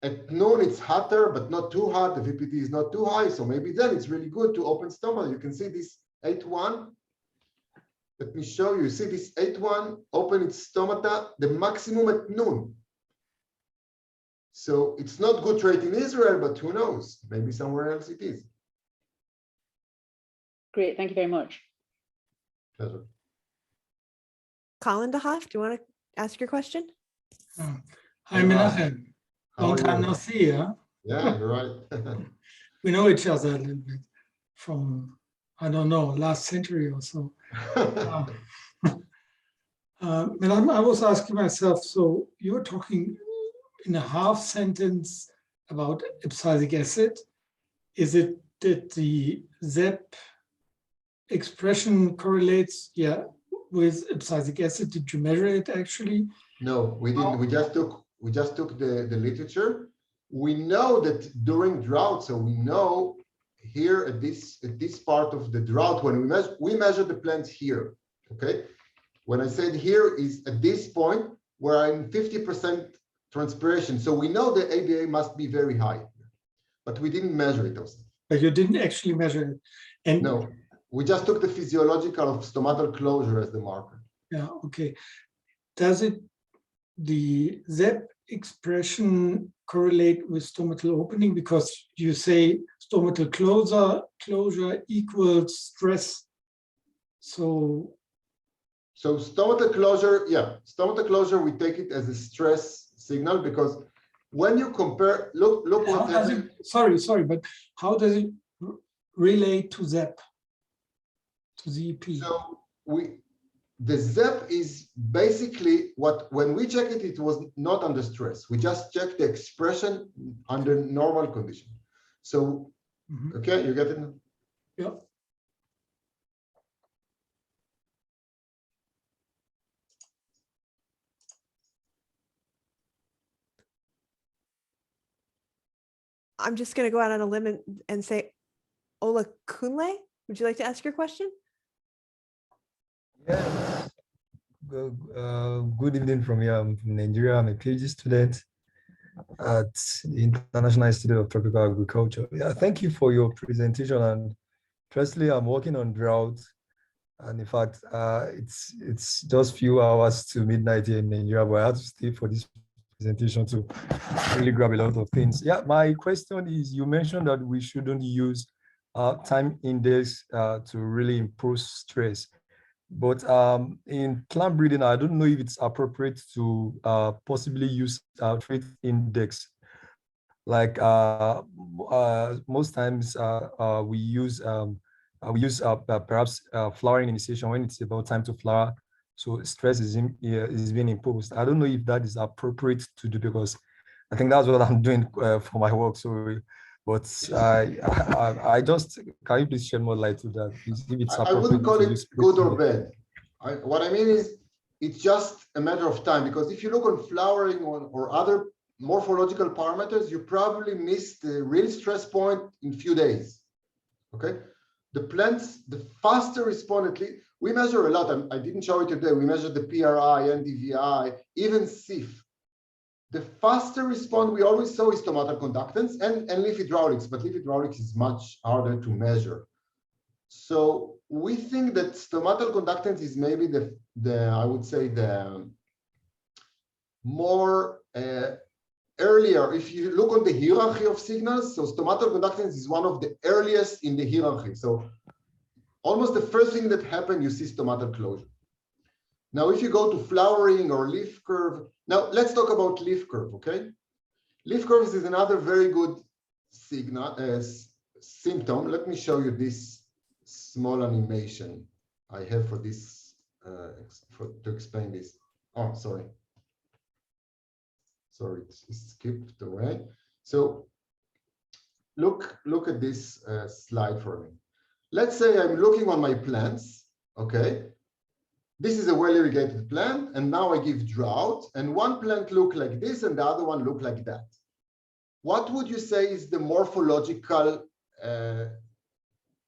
B: at noon it's hotter, but not too hot. The VPT is not too high. So maybe then it's really good to open stomata. You can see this 8.1. Let me show you. See this 8.1, open its stomata, the maximum at noon. So it's not good trait in Israel, but who knows? Maybe somewhere else it is.
C: Great, thank you very much.
B: Pleasure.
A: Colin DeHoff, do you want to ask your question?
D: Hi, Menachem. Long time no see, huh?
B: Yeah, you're right.
D: We know each other a little bit from, I don't know, last century or so. And I was asking myself, so you're talking in a half sentence about abscisic acid. Is it that the ZEP expression correlates, with abscisic acid? Did you measure it actually?
B: No, we didn't. We just took the literature. We know that during drought, so we know here at this part of the drought, when we measure the plants here, okay? When I said here is at this point where I'm 50% transpiration. So we know the ADA must be very high, but we didn't measure it also.
D: But you didn't actually measure it. And
B: no, we just took the physiological of stomatal closure as the marker.
D: Yeah, okay. Does the ZEP expression correlate with stomatal opening? Because you say stomatal closure equals stress. So
B: stomatal closure, yeah, stomatal closure, we take it as a stress signal because when you compare, look what happened.
D: Sorry, but how does it relate to ZEP, to ZEP?
B: So the ZEP is basically when we check it, it was not under stress. We just checked the expression under normal condition. So, okay, you get it now?
D: Yeah.
A: I'm just going to go out on a limb and say, Ola Kunle, would you like to ask your question?
E: Yes. Good evening from here. I'm from Nigeria. I'm a PhD student at the International Institute of Tropical Agriculture. Yeah, thank you for your presentation. And firstly, I'm working on Drought. And in fact, it's just few hours to midnight here in Nigeria, but I had to stay for this presentation to really grab a lot of things. Yeah, my question is, you mentioned that we shouldn't use time index to really improve stress. But in plant breeding, I don't know if it's appropriate to possibly use trait index. Like most times we use perhaps flowering initiation when it's about time to flower. So stress is being imposed. I don't know if that is appropriate to do because I think that's what I'm doing for my work. So, but I just, can you please shed more light to that? If it's
B: I wouldn't call it good or bad. What I mean is, it's just a matter of time, because if you look on flowering or other morphological parameters, you probably miss the real stress point in few days. Okay, the plants, the faster respond, at least we measure a lot. I didn't show it today. We measure the PRI, NDVI, even SIF. The faster response we always saw is stomatal conductance and leaf hydraulics, but leaf hydraulics is much harder to measure. So we think that stomatal conductance is maybe I would say the more earlier. If you look on the hierarchy of signals, so stomatal conductance is one of the earliest in the hierarchy. So almost the first thing that happened, you see stomatal closure. Now, if you go to flowering or leaf curve, now let's talk about leaf curve, okay? Leaf curves is another very good signal, symptom. Let me show you this small animation I have for this, to explain this. Oh, sorry. Sorry, it skipped away. So look at this slide for me. Let's say I'm looking on my plants, okay? This is a well-irrigated plant, and now I give drought, and one plant look like this, and the other one look like that. What would you say is the morphological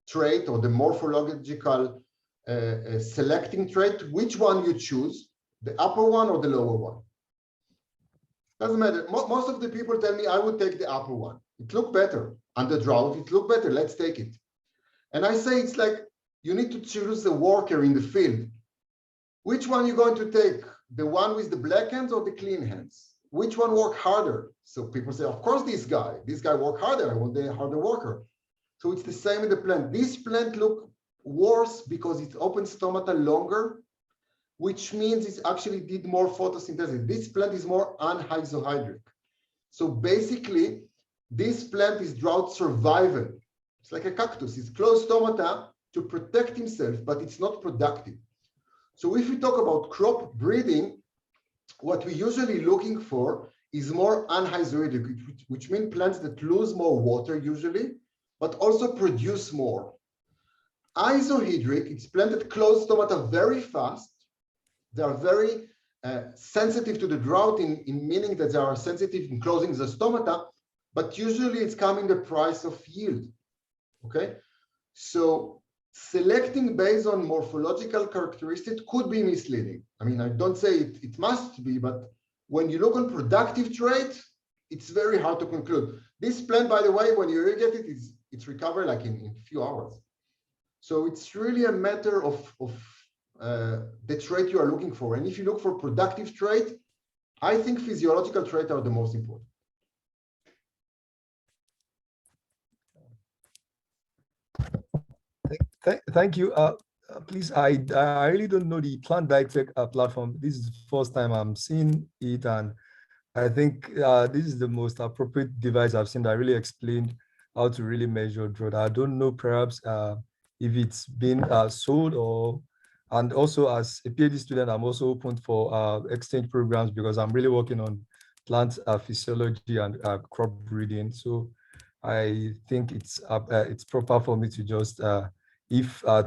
B: trait or the morphological selecting trait? Which one you choose, the upper one or the lower one? Doesn't matter. Most of the people tell me I would take the upper one. It look better. Under drought, it look better. Let's take it. And I say it's like you need to choose a worker in the field. Which one you going to take? The one with the black hands or the clean hands? Which one work harder? So people say, of course, this guy work harder. I want the harder worker. So it's the same with the plant. This plant look worse because it's open stomata longer, which means it actually did more photosynthesis. This plant is more anhydrohydric. So basically, this plant is drought survival. It's like a cactus. It's closed stomata to protect himself, but it's not productive. So if we talk about crop breeding, what we're usually looking for is more anhydrohydric, which means plants that lose more water usually, but also produce more. Isohydric, it's plants that close stomata very fast. They are very sensitive to the drought in meaning that they are sensitive in closing the stomata, but usually it's coming the price of yield, okay? So selecting based on morphological characteristics could be misleading. I mean, I don't say it must be, but when you look on productive trait, it's very hard to conclude. This plant, by the way, when you irrigate it, it's recovered like in a few hours. So it's really a matter of the trait you are looking for. And if you look for productive trait, I think physiological traits are the most important.
E: Thank you. Please, I really don't know the plant Biotic platform. This is the first time I'm seeing it, and I think this is the most appropriate device I've seen that really explained how to really measure drought. I don't know perhaps if it's been sold or, and also as a PhD student, I'm also open for exchange programs because I'm really working on plant physiology and crop breeding. So I think it's proper for me to just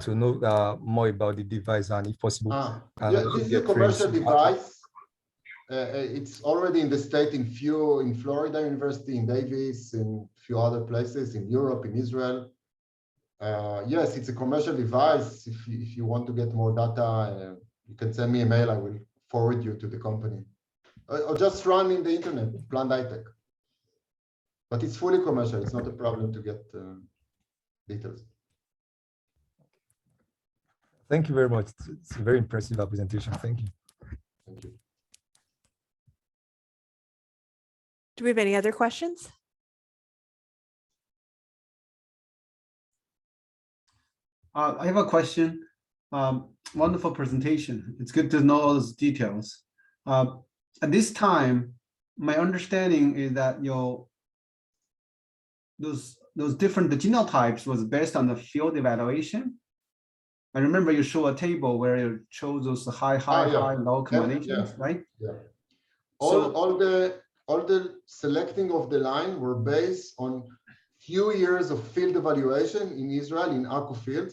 E: to know more about the device and if possible.
B: Yeah, this is a commercial device. It's already in the state in Florida University, in Davis, in a few other places, in Europe, in Israel. Yes, it's a commercial device. If you want to get more data, you can send me a mail. I will forward you to the company. Or just run in the internet, Plant Biotic. But it's fully commercial. It's not a problem to get details.
E: Thank you very much. It's a very impressive presentation. Thank you.
B: Thank you.
A: Do we have any other questions?
F: I have a question. Wonderful presentation. It's good to know all those details. At this time, my understanding is that those different genotypes was based on the field evaluation. I remember you show a table where you show those high, low combinations, right?
B: Yeah. All the selecting of the line were based on few years of field evaluation in Israel in Akko field.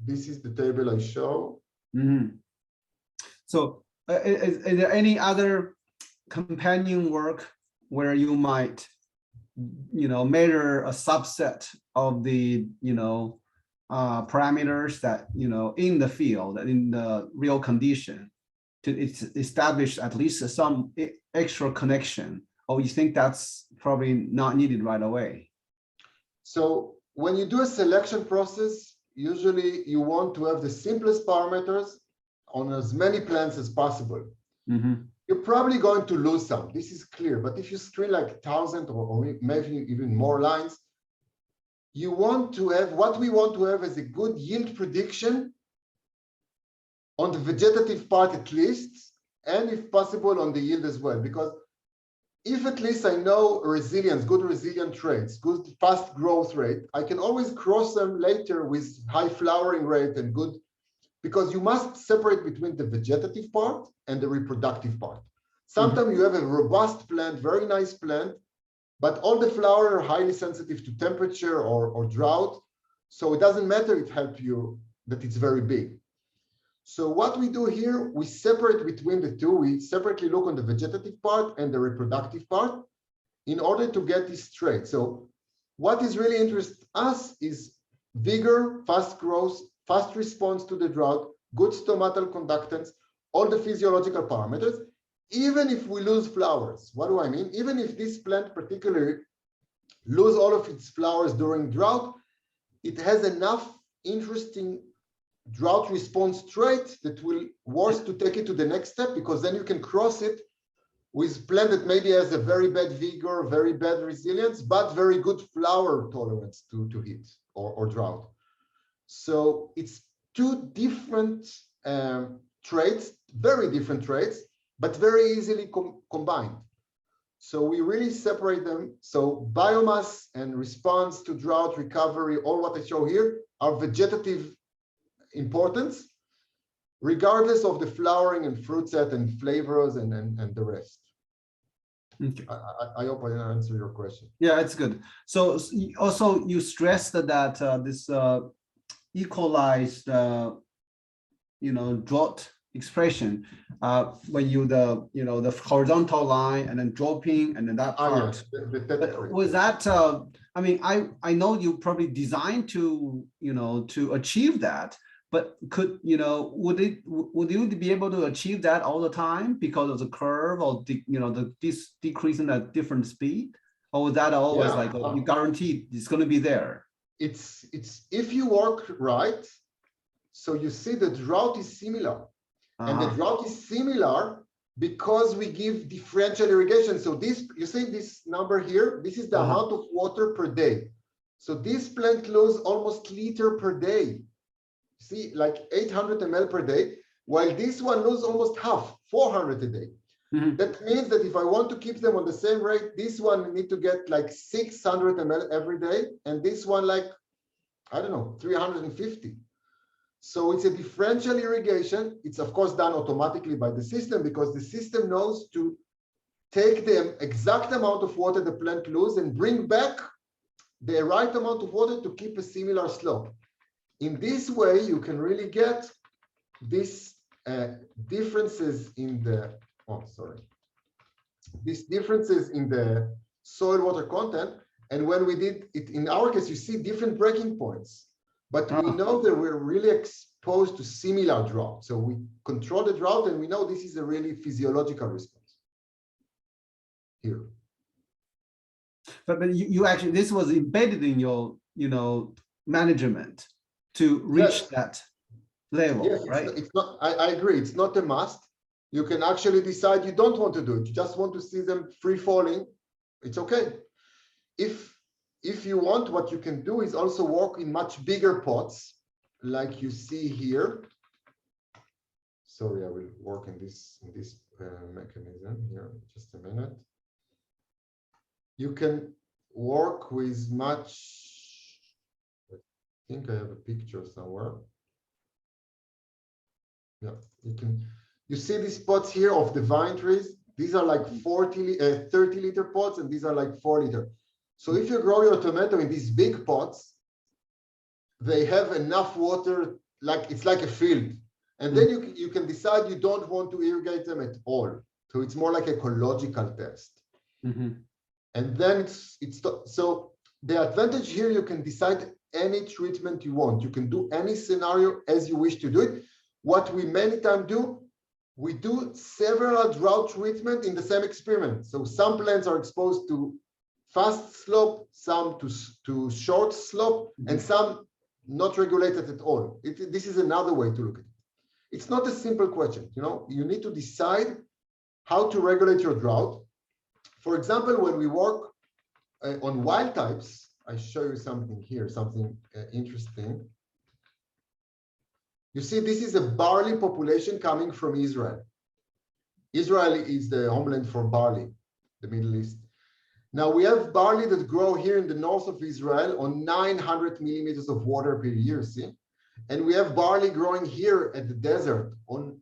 B: This is the table I show.
F: Mm-hmm. So is there any other companion work where you might, measure a subset of the, parameters that, in the field, in the real condition to establish at least some extra connection, or you think that's probably not needed right away?
B: So when you do a selection process, usually you want to have the simplest parameters on as many plants as possible.
F: Mm-hmm.
B: You're probably going to lose some. This is clear. But if you screen like 1,000 or maybe even more lines, you want to have, what we want to have is a good yield prediction on the vegetative part at least, and if possible on the yield as well. Because if at least I know resilience, good resilient traits, good fast growth rate, I can always cross them later with high flowering rate and good, because you must separate between the vegetative part and the reproductive part. Sometimes you have a robust plant, very nice plant, but all the flowers are highly sensitive to temperature or drought. So it doesn't matter, it helps you that it's very big. So what we do here, we separate between the two. We separately look on the vegetative part and the reproductive part in order to get this trait. So what is really interests us is vigor, fast growth, fast response to the drought, good stomatal conductance, all the physiological parameters, even if we lose flowers. What do I mean? Even if this plant particularly lose all of its flowers during drought, it has enough interesting drought response trait that will worth to take it to the next step, because then you can cross it with plant that maybe has a very bad vigor, very bad resilience, but very good flower tolerance to heat or drought. So it's two different traits, very different traits, but very easily combined. So we really separate them. So biomass and response to drought, recovery, all what I show here are vegetative importance, regardless of the flowering and fruit set and flavors and the rest.
F: Okay.
B: I hope I answer your question.
F: Yeah, it's good. So also you stressed that this equalized, drought expression when the horizontal line and then dropping and then that part.
B: Yes,
F: was that I mean I know you probably designed to to achieve that, But would you be able to achieve that all the time because of the curve or this decreasing at different speed? Or is that always like you guarantee it's going to be there?
B: It's if you work right, so you see the drought is similar. And the drought is similar because we give differential irrigation. So this, you see this number here, this is the amount of water per day. So this plant loses almost liter per day. See, like 800 ml per day, while this one loses almost half, 400 a day. That means that if I want to keep them on the same rate, this one need to get like 600 ml every day, and this one like, I don't know, 350. So it's a differential irrigation. It's of course done automatically by the system because the system knows to take the exact amount of water the plant loses and bring back the right amount of water to keep a similar slope. In this way, you can really get these differences in the, these differences in the soil water content. And when we did it, in our case, you see different breaking points. But we know that we're really exposed to similar drought. So we control the drought and we know this is a really physiological response here.
F: But you actually, this was embedded in your, management to reach that level,
B: yes,
F: right?
B: It's not, I agree. It's not a must. You can actually decide you don't want to do it. You just want to see them free falling. It's okay. If you want, what you can do is also work in much bigger pots, like you see here. Sorry, I will work in this mechanism here. Just a minute. You can work with much. I think I have a picture somewhere. Yeah, you see these pots here of the vine trees. These are like 30 liter pots, and these are like 4 liter. So if you grow your tomato in these big pots, they have enough water, like it's like a field. And then you can decide you don't want to irrigate them at all. So it's more like an ecological test. And then so the advantage here, you can decide any treatment you want. You can do any scenario as you wish to do it. What we many times do, we do several drought treatment in the same experiment. So some plants are exposed to fast slope, some to short slope, and some not regulated at all. This is another way to look at it. It's not a simple question. You need to decide how to regulate your drought. For example, when we work on wild types, I show you something here, something interesting. You see, this is a barley population coming from Israel. Israel is the homeland for barley, the Middle East. Now we have barley that grow here in the north of Israel on 900 millimeters of water per year, see? And we have barley growing here at the desert on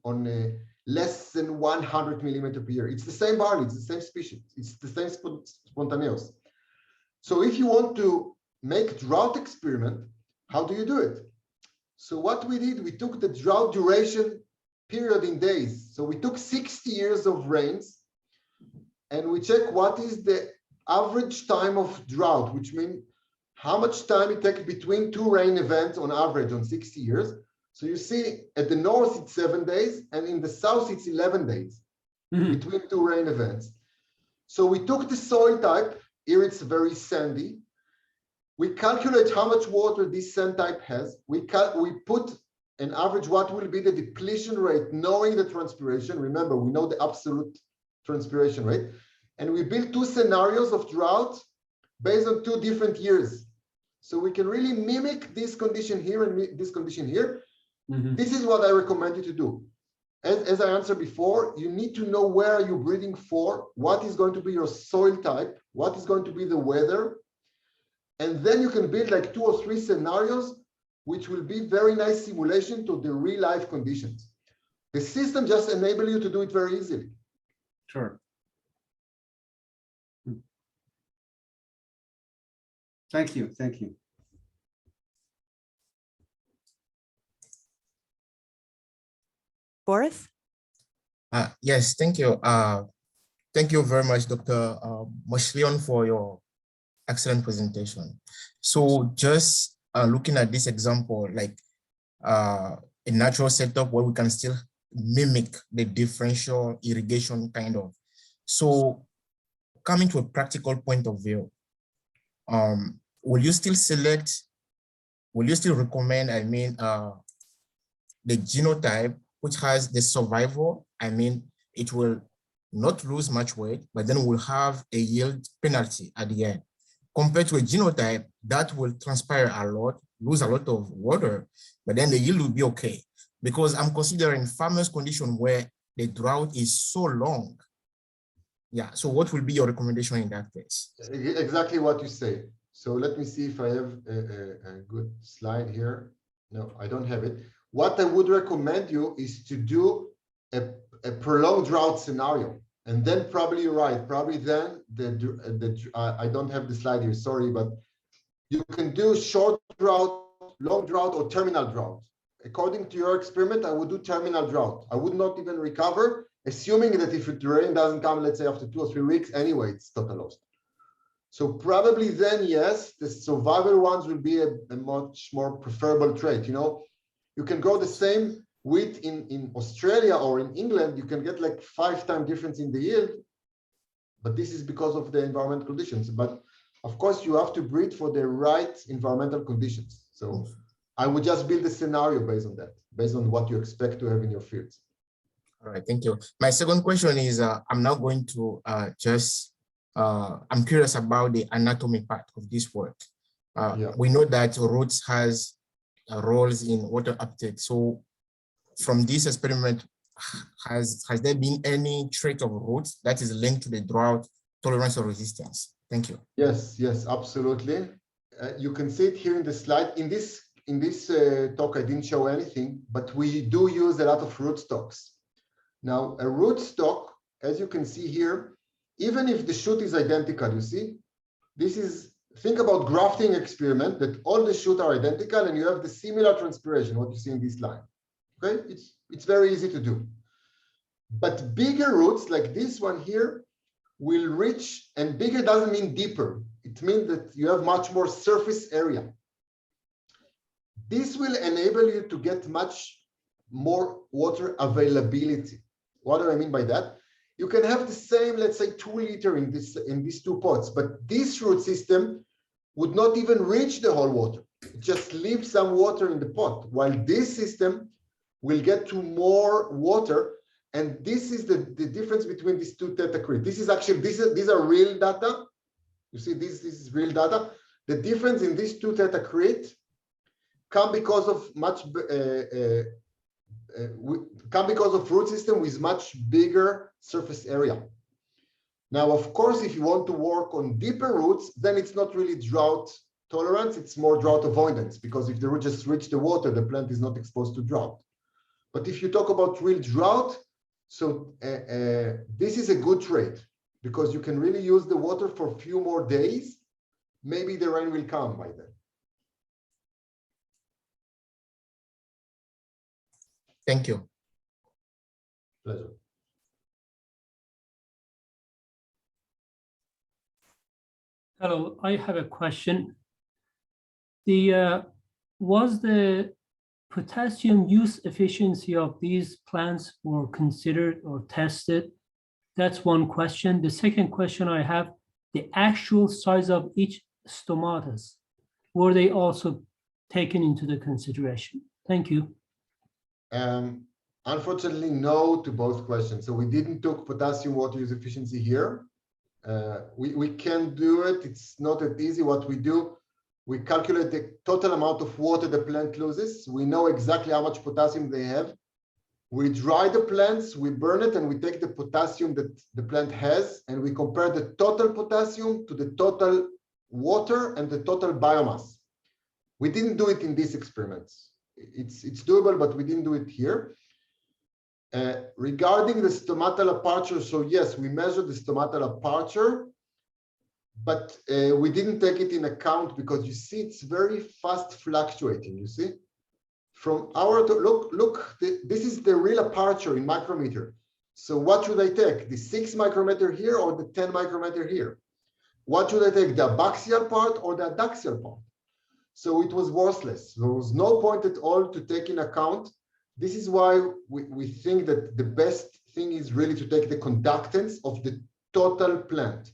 B: less than 100 millimeters per year. It's the same barley, it's the same species, it's the same spontaneous. So if you want to make drought experiment, how do you do it? So what we did, we took the drought duration period in days. So we took 60 years of rains and we check what is the average time of drought, which means how much time it takes between two rain events on average on 60 years. So you see at the north, it's 7 days, and in the south, it's 11 days between two rain events. So we took the soil type, here it's very sandy. We calculate how much water this sand type has. We put an average, what will be the depletion rate, knowing the transpiration. Remember, we know the absolute transpiration rate. And we built two scenarios of drought based on 2 different years. So we can really mimic this condition here and this condition here. This is what I recommend you to do. As I answered before, you need to know where you're breeding for, what is going to be your soil type, what is going to be the weather. And then you can build like 2 or 3 scenarios, which will be very nice simulation to the real life conditions. The system just enables you to do it very easily.
F: Sure. Thank you. Thank you.
A: Boris?
G: Yes, thank you. Thank you very much, Dr. Moshelion, for your excellent presentation. So just looking at this example, like a natural setup where we can still mimic the differential irrigation kind of. So coming to a practical point of view, will you still recommend, the genotype which has the survival? It will not lose much weight, but then we'll have a yield penalty at the end, compared to a genotype that will transpire a lot, lose a lot of water, but then the yield will be okay. Because I'm considering farmers' condition where the drought is so long. Yeah, so what will be your recommendation in that case?
B: Exactly what you say. So let me see if I have a good slide here. No, I don't have it. What I would recommend you is to do a prolonged drought scenario. And then probably you're right. Probably then I don't have the slide here, sorry, but you can do short drought, long drought, or terminal drought. According to your experiment, I would do terminal drought. I would not even recover, assuming that if the rain doesn't come, let's say after 2 or 3 weeks, anyway, it's total loss. So probably then, yes, the survival ones will be a much more preferable trait. You know, you can grow the same wheat in Australia or in England, you can get like 5 times difference in the yield, but this is because of the environmental conditions. But of course, you have to breed for the right environmental conditions. So I would just build a scenario based on that, based on what you expect to have in your fields.
G: All right, thank you. My second question is, I'm now going to I'm curious about the anatomy part of this work. We know that roots has roles in water uptake. So from this experiment, has there been any trait of roots that is linked to the drought tolerance or resistance? Thank you.
B: Yes, absolutely. You can see it here in the slide. In this talk, I didn't show anything, but we do use a lot of rootstocks. Now, a rootstock, as you can see here, even if the shoot is identical, you see, think about grafting experiment that all the shoots are identical and you have the similar transpiration, what you see in this line. Okay, it's very easy to do. But bigger roots like this one here will reach, and bigger doesn't mean deeper. It means that you have much more surface area. This will enable you to get much more water availability. What do I mean by that? You can have the same, let's say 2 liters in these 2 pots, but this root system would not even reach the whole water. It just leaves some water in the pot, while this system will get to more water. And this is the difference between these 2 theta-crit. This is actually, these are real data. You see, this is real data. The difference in these 2 theta-crit come because of root system with much bigger surface area. Now, of course, if you want to work on deeper roots, then it's not really drought tolerance, it's more drought avoidance, because if the root just reach the water, the plant is not exposed to drought. But if you talk about real drought, so this is a good trait, because you can really use the water for a few more days. Maybe the rain will come by then.
G: Thank you.
B: Pleasure.
H: Hello, I have a question. Was the potassium use efficiency of these plants were considered or tested? That's one question. The second question I have, the actual size of each stomatus, were they also taken into the consideration? Thank you.
B: Unfortunately, no to both questions. So we didn't took potassium water use efficiency here. We can do it. It's not that easy. What we do, we calculate the total amount of water the plant loses. We know exactly how much potassium they have. We dry the plants, we burn it, and we take the potassium that the plant has, and we compare the total potassium to the total water and the total biomass. We didn't do it in these experiments. It's doable, but we didn't do it here. Regarding the stomatal aperture, so yes, we measured the stomatal aperture, but we didn't take it in account because you see it's very fast fluctuating. You see, from our look, this is the real aperture in micrometer. So what should I take? The 6 micrometer here or the 10 micrometer here? What should I take? The abaxial part or the addaxial part? So it was worthless. There was no point at all to take in account. This is why we think that the best thing is really to take the conductance of the total plant,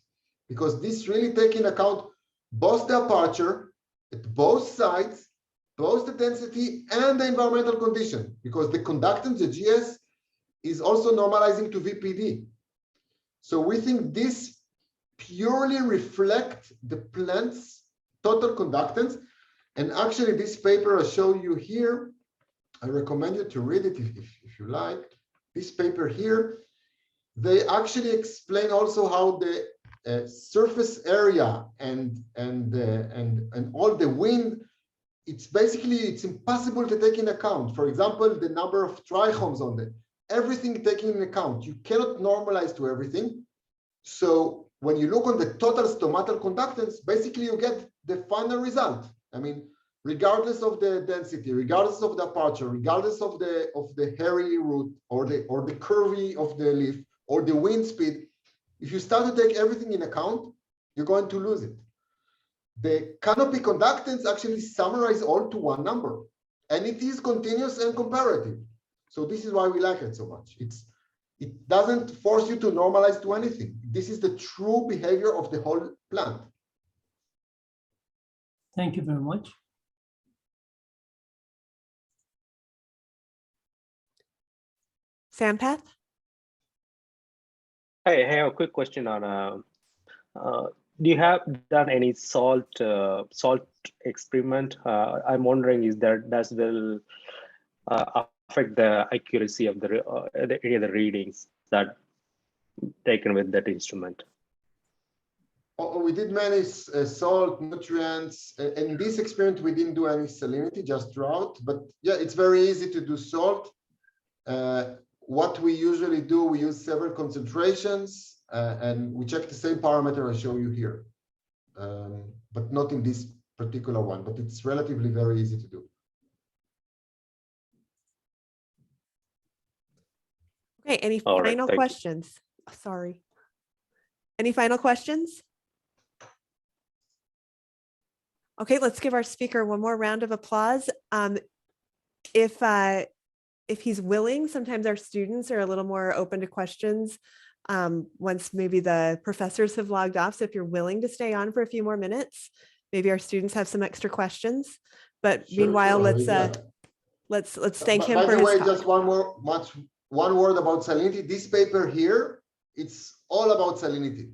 B: because this really takes in account both the aperture at both sides, both the density and the environmental condition, because the conductance, the GS, is also normalizing to VPD. So we think this purely reflects the plant's total conductance. And actually, this paper I show you here, I recommend you to read it if you like. This paper here, they actually explain also how the surface area and all the wind, it's impossible to take in account. For example, the number of trichomes on it, everything taken in account. You cannot normalize to everything. So when you look on the total stomatal conductance, basically you get the final result. I mean, regardless of the density, regardless of the aperture, regardless of the hairy root or the curvy of the leaf or the wind speed, if you start to take everything in account, you're going to lose it. The canopy conductance actually summarize all to one number, and it is continuous and comparative. So this is why we like it so much. It doesn't force you to normalize to anything. This is the true behavior of the whole plant.
H: Thank you very much.
A: Sampath?
I: Hey, I have a quick question on do you have done any salt experiment? I'm wondering is that will affect the accuracy of any of the readings that taken with that instrument?
B: We did many salt, nutrients. In this experiment, we didn't do any salinity, just drought. But yeah, it's very easy to do salt. What we usually do, we use several concentrations, and we check the same parameter I show you here, but not in this particular one, but it's relatively very easy to do.
A: Okay, any
I: All right,
A: final
I: thank you.
A: questions? Sorry. Any final questions? Okay, let's give our speaker one more round of applause. If he's willing, sometimes our students are a little more open to questions once maybe the professors have logged off. So if you're willing to stay on for a few more minutes, maybe our students have some extra questions. But
B: Sure,
A: meanwhile,
B: sure,
A: let's thank him
B: by
A: for
B: the
A: his
B: way,
A: talk.
B: just one word about salinity. This paper here, it's all about salinity.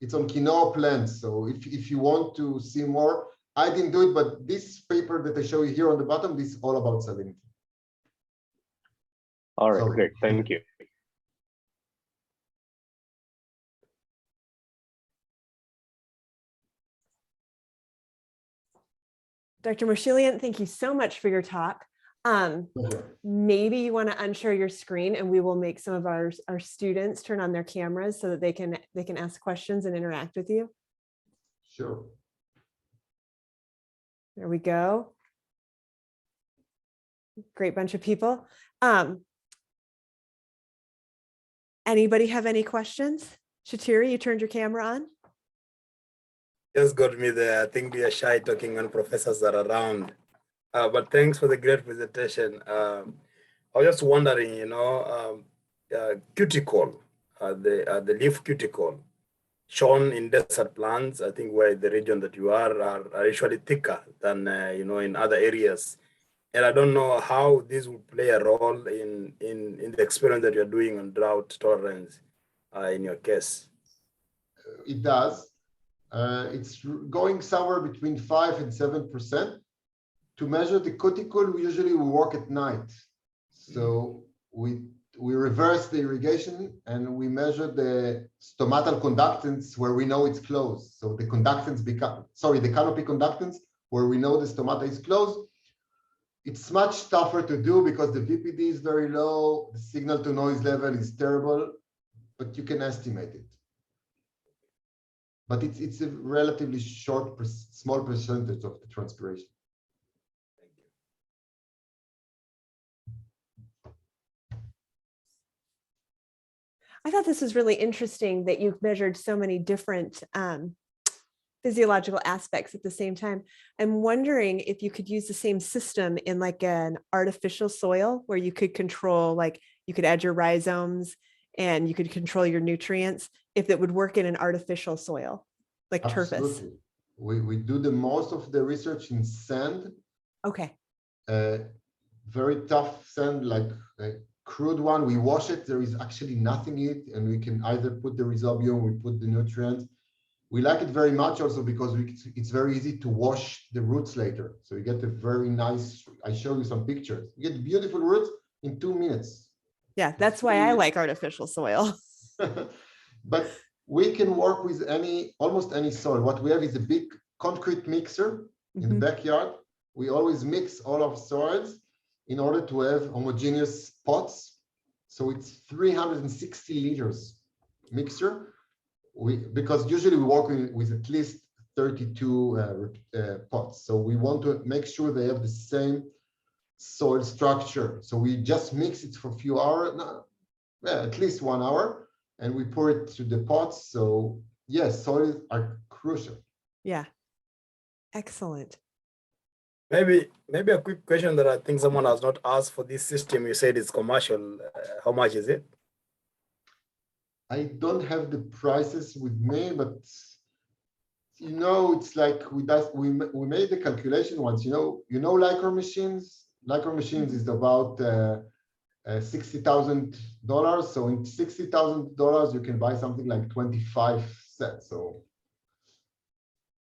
B: It's on quinoa plants. So if you want to see more, I didn't do it, but this paper that I show you here on the bottom, this is all about salinity.
I: All right,
B: Sorry.
I: great, thank you.
A: Dr. Moshelion, thank you so much for your talk. Maybe you want to unshare your screen and we will make some of our students turn on their cameras so that they can ask questions and interact with you.
B: Sure.
A: There we go. Great bunch of people. Anybody have any questions? Shatiri, you turned your camera on?
J: Just got me there. I think we are shy talking when professors are around. But thanks for the great presentation. I was just wondering, cuticle, the leaf cuticle shown in desert plants, I think where the region that you are usually thicker than, in other areas. And I don't know how this will play a role in the experiment that you're doing on drought tolerance in your case.
B: It does. It's going somewhere between 5 and 7%. To measure the cuticle, we usually work at night. So we reverse the irrigation and we measure the stomatal conductance where we know it's closed. So the conductance the canopy conductance where we know the stomata is closed. It's much tougher to do because the VPD is very low, the signal to noise level is terrible, but you can estimate it. But it's a relatively small percentage of the transpiration.
A: I thought this was really interesting that you've measured so many different physiological aspects at the same time. I'm wondering if you could use the same system in like an artificial soil where you could control, like you could add your rhizomes and you could control your nutrients, if it would work in an artificial soil, like turfus.
B: Absolutely. We do the most of the research in sand.
A: Okay.
B: Very tough sand, like a crude one. We wash it. There is actually nothing in it, and we can either put the rhizobium, we put the nutrients. We like it very much also because it's very easy to wash the roots later. So you get a very nice, I show you some pictures. You get beautiful roots in 2 minutes.
A: Yeah, that's why I like artificial soil.
B: But we can work with almost any soil. What we have is a big concrete mixer in the backyard. We always mix all of soils in order to have homogeneous pots. So it's 360 liters mixture. Because usually we work with at least 32 pots. So we want to make sure they have the same soil structure. So we just mix it for a few hours, at least 1 hour, and we pour it to the pots. So yes, soils are crucial.
A: Yeah, excellent.
J: Maybe a quick question that I think someone has not asked for this system. You said it's commercial. How much is it?
B: I don't have the prices with me, but it's like we made the calculation once. Lycra machines. Lycra machines is about $60,000. So in $60,000 you can buy something like 25 sets. So,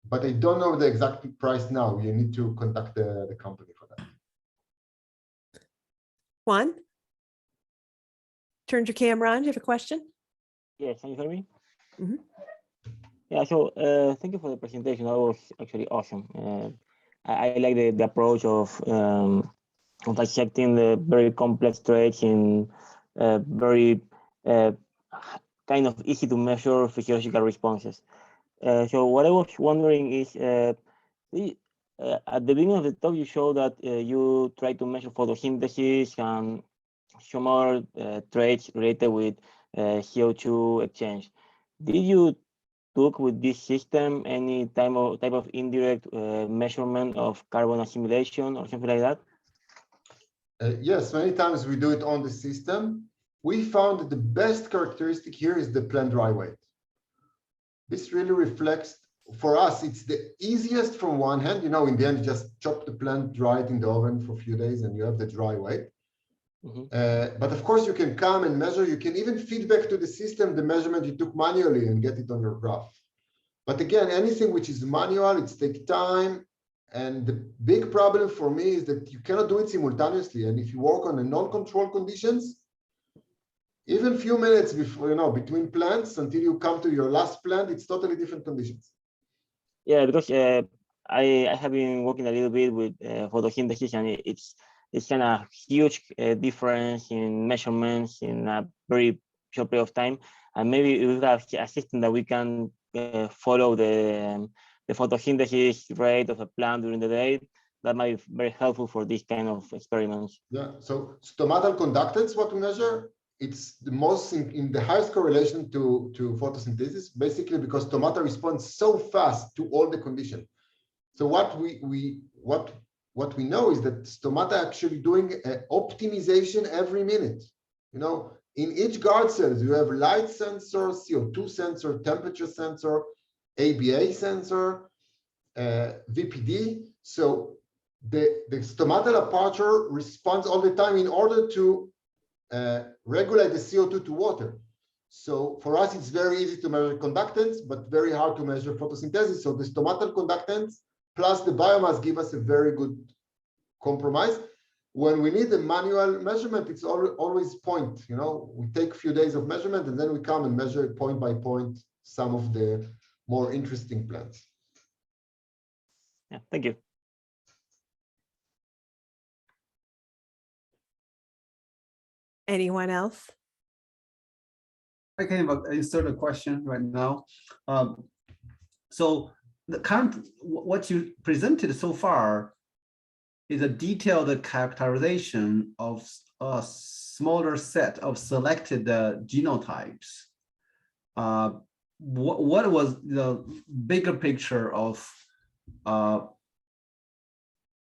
B: but I don't know the exact price now. You need to contact the company for that.
A: Juan, turned your camera on. Do you have a question?
K: Yes, can you hear me?
A: Mm-hmm.
K: Yeah, so thank you for the presentation. That was actually awesome. I like the approach of dissecting the very complex traits in very kind of easy to measure physiological responses. So what I was wondering is, at the beginning of the talk, you showed that you try to measure photosynthesis and some other traits related with CO2 exchange. Did you took with this system any type of indirect measurement of carbon assimilation or something like that?
B: Yes, many times we do it on the system. We found that the best characteristic here is the plant dry weight. This really reflects, for us, it's the easiest from one hand. In the end, you just chop the plant, dry it in the oven for a few days, and you have the dry weight. But of course, you can come and measure. You can even feed back to the system the measurement you took manually and get it on your graph. But again, anything which is manual, it takes time. And the big problem for me is that you cannot do it simultaneously. And if you work on a non-controlled conditions, even a few minutes before, between plants until you come to your last plant, it's totally different conditions.
K: Yeah, because I have been working a little bit with photosynthesis, and it's kind of huge difference in measurements in a very short period of time. And maybe we have a system that we can follow the photosynthesis rate of a plant during the day. That might be very helpful for this kind of experiments.
B: Yeah, so stomatal conductance, what we measure, it's the most in the highest correlation to photosynthesis, basically because stomata responds so fast to all the conditions. So what we know is that stomata actually doing optimization every minute. In each guard cells, you have light sensor, CO2 sensor, temperature sensor, ABA sensor, VPD. So the stomatal aperture responds all the time in order to regulate the CO2 to water. So for us, it's very easy to measure conductance, but very hard to measure photosynthesis. So the stomatal conductance plus the biomass give us a very good compromise. When we need a manual measurement, it's always point. We take a few days of measurement and then we come and measure point by point some of the more interesting plants.
K: Yeah, thank you.
A: Anyone else?
F: I can insert a question right now. So the current, what you presented so far is a detailed characterization of a smaller set of selected genotypes. what was the bigger picture of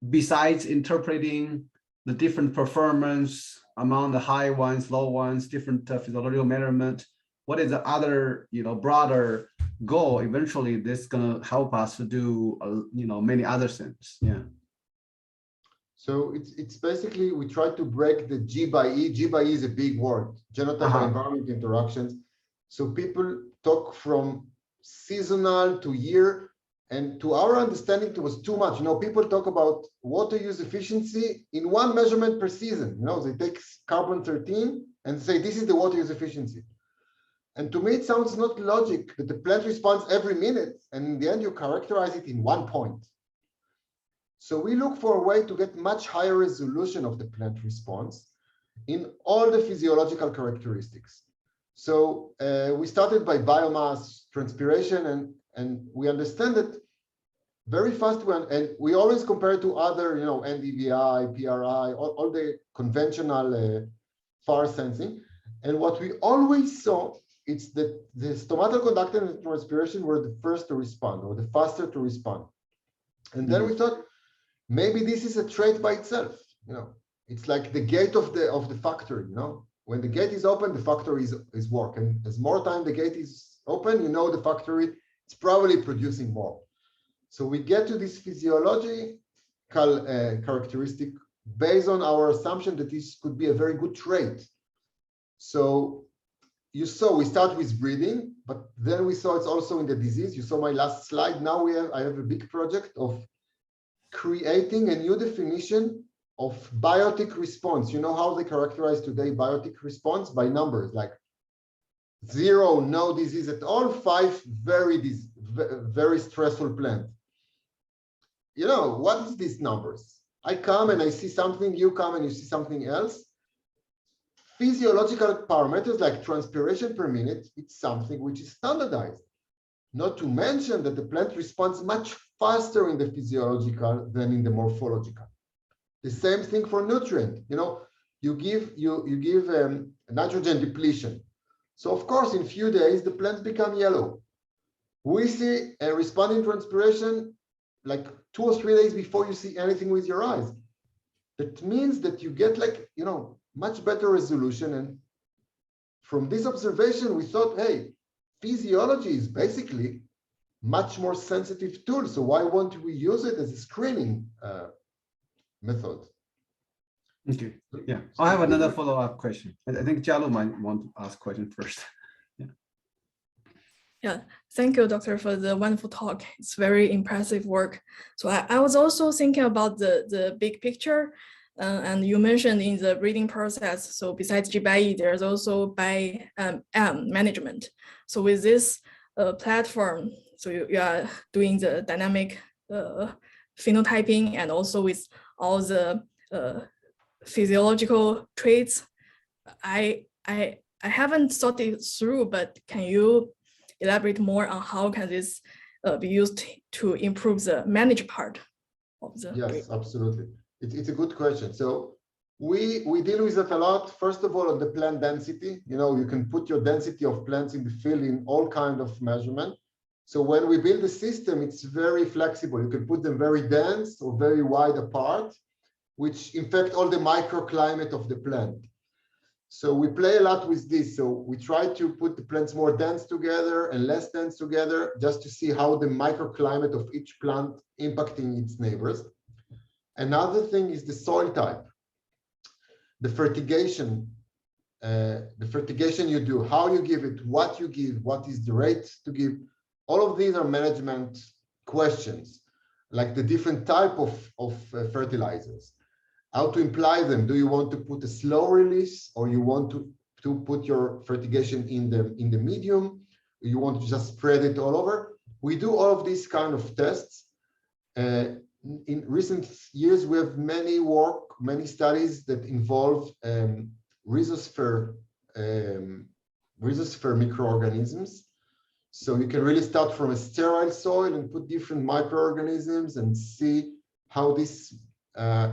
F: besides interpreting the different performance among the high ones, low ones, different physiological measurement? What is the other, broader goal? Eventually, this is gonna help us to do, many other things. Yeah.
B: So it's basically we try to break the G by E. G by E is a big word. Genotype by environment interactions. So people talk from seasonal to year, and to our understanding, it was too much. People talk about water use efficiency in one measurement per season. They take carbon-13 and say this is the water use efficiency. And to me, it sounds not logic that the plant responds every minute, and in the end, you characterize it in 1 point. So we look for a way to get much higher resolution of the plant response in all the physiological characteristics. So we started by biomass, transpiration, and we understand that very fast and we always compare to other, NDVI, PRI, all the conventional FAR sensing. And what we always saw, it's that the stomatal conductance and transpiration were the first to respond, or the faster to respond. And then we thought, maybe this is a trait by itself. It's like the gate of the factory. When the gate is open, the factory is working. As more time the gate is open, the factory is probably producing more. So we get to this physiological characteristic based on our assumption that this could be a very good trait. So you saw we start with breeding, but then we saw it's also in the disease. You saw my last slide. Now I have a big project of creating a new definition of biotic response. You know how they characterize today biotic response? By numbers, like 0, no disease at all, 5, very stressful plant. What is these numbers? I come and I see something, you come and you see something else. Physiological parameters like transpiration per minute, it's something which is standardized. Not to mention that the plant responds much faster in the physiological than in the morphological. The same thing for nutrient. You give nitrogen depletion. So of course, in few days, the plants become yellow. We see a responding transpiration like 2 or 3 days before you see anything with your eyes. That means that you get much better resolution. And from this observation, we thought, hey, physiology is basically much more sensitive tool. So why won't we use it as a screening method?
F: Okay. Yeah. I have another follow-up question. I think Jialu might want to ask question first.
L: Yeah, thank you, Doctor, for the wonderful talk. It's very impressive work. So I was also thinking about the big picture, and you mentioned in the breeding process, so besides G by E, there's also by management. So with this platform, so you are doing the dynamic phenotyping and also with all the physiological traits. I haven't thought it through, but can you elaborate more on how can this be used to improve the managed part of the
B: Yes, absolutely. It's a good question. So we deal with it a lot. First of all, on the plant density, you can put your density of plants in the field in all kind of measurement. So when we build a system, it's very flexible. You can put them very dense or very wide apart, which affect all the microclimate of the plant. So we play a lot with this. So we try to put the plants more dense together and less dense together, just to see how the microclimate of each plant impacting its neighbors. Another thing is the soil type, the fertigation you do, how you give it, what you give, what is the rate to give. All of these are management questions, like the different type of fertilizers. How to imply them? Do you want to put a slow release, or you want to put your fertigation in the medium? You want to just spread it all over? We do all of these kind of tests. In recent years, we have many studies that involve rhizosphere microorganisms. So you can really start from a sterile soil and put different microorganisms and see how this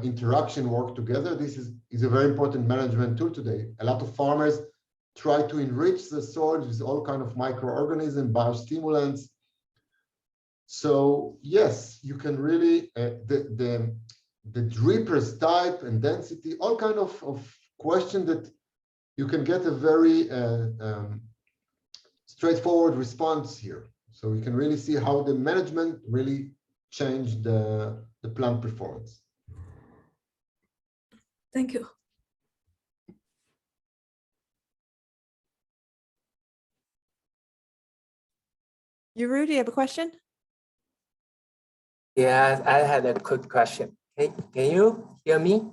B: interaction work together. This is a very important management tool today. A lot of farmers try to enrich the soil with all kind of microorganisms, biostimulants. So yes, you can really, the drippers type and density, all kind of question that you can get a very straightforward response here. So you can really see how the management really changed the plant performance.
L: Thank you.
A: Yuru, do you have a question?
M: Yes, I had a quick question. Can you hear me?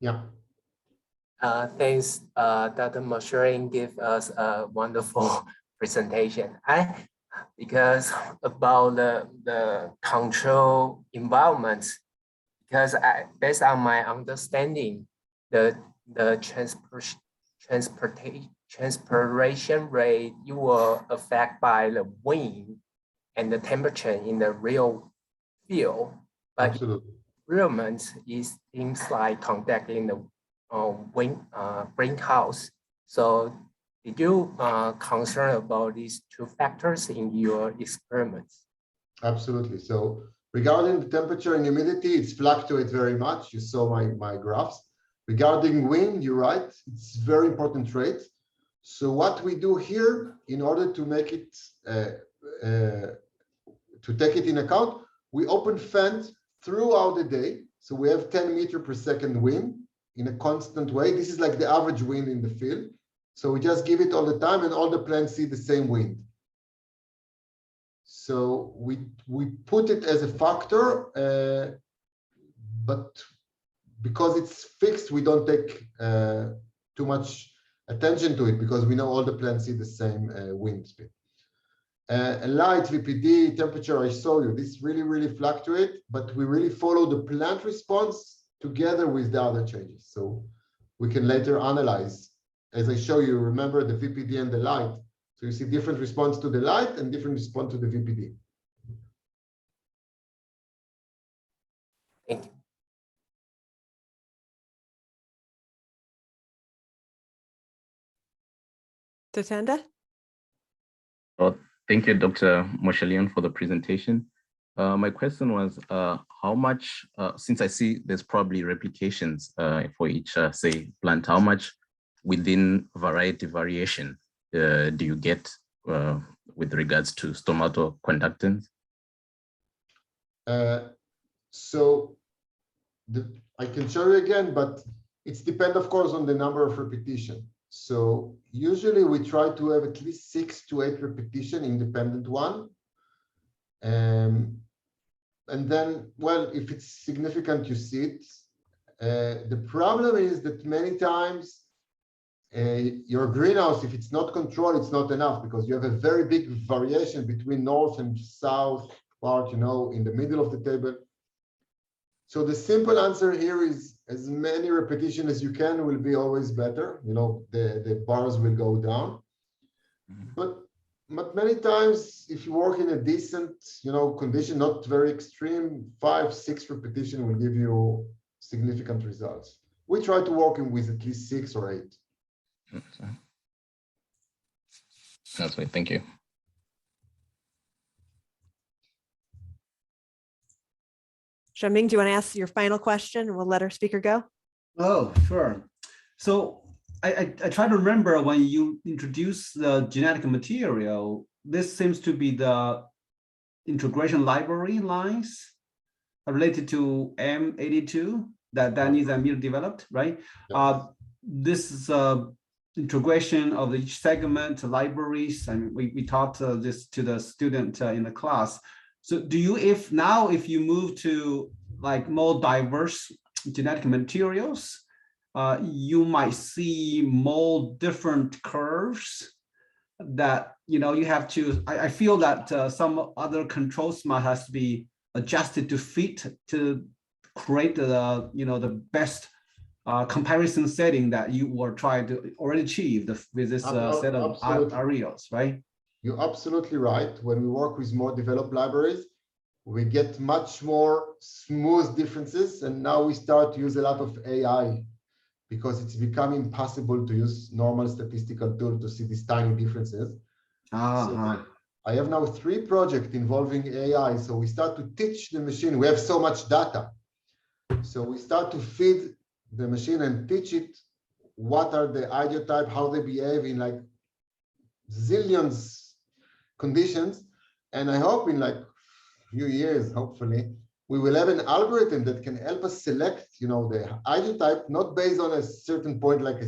B: Yeah.
M: Thanks, Dr. Moshelion gave us a wonderful presentation. Because about the control environment, because based on my understanding, the transpiration rate you will affect by the wind and the temperature in the real field. But
B: absolutely,
M: environment is things like contact in the greenhouse. So did you concern about these two factors in your experiments?
B: Absolutely. So regarding the temperature and humidity, it's fluctuates very much. You saw my graphs. Regarding wind, you're right. It's very important trait. So what we do here, in order to make it, to take it in account, we open fans throughout the day. So we have 10 meters per second wind in a constant way. This is like the average wind in the field. So we just give it all the time and all the plants see the same wind. So we put it as a factor, but because it's fixed, we don't take too much attention to it because we know all the plants see the same wind speed. Light, VPD, temperature, I saw you, this really fluctuate, but we really follow the plant response together with the other changes. So we can later analyze. As I show you, remember the VPD and the light. So you see different response to the light and different response to the VPD.
M: Thank you.
A: Tatenda?
N: Oh, thank you, Dr. Moshelion, for the presentation. My question was, how much, since I see there's probably replications for each, say, plant, how much within variety variation do you get with regards to stomatal conductance?
B: So I can show you again, but it's depend, of course, on the number of repetition. So usually we try to have at least 6 to 8 repetition, independent one. And then, well, if it's significant, you see it. The problem is that many times your greenhouse, if it's not controlled, it's not enough because you have a very big variation between north and south part, you know, in the middle of the table. So the simple answer here is as many repetition as you can will be always better. You know, the bars will go down. But many times, if you work in a decent, you know, condition, not very extreme, 5, 6 repetition will give you significant results. We try to work with at least 6 or 8.
N: That's right. Thank you.
A: Xiaoming, do you want to ask your final question and we'll let our speaker go?
F: Oh, sure. So I try to remember when you introduced the genetic material, this seems to be the integration library lines related to M82 that Danny's and Mir developed, right? This is integration of each segment libraries, and we taught this to the student in the class. So do you, if you move to like more diverse genetic materials, you might see more different curves that, you know, you have to, I feel that some other controls might have to be adjusted to fit to create the, you know, the best comparison setting that you were trying to already achieve with this set of areas, right?
B: You're absolutely right. When we work with more developed libraries, we get much more smooth differences. And now we start to use a lot of AI because it's becoming impossible to use normal statistical tool to see these tiny differences. So I have now 3 projects involving AI. So we start to teach the machine. We have so much data. So we start to feed the machine and teach it what are the idiotype, how they behave in like zillions conditions. And I hope in like a few years, hopefully, we will have an algorithm that can help us select, you know, the idiotype, not based on a certain point like I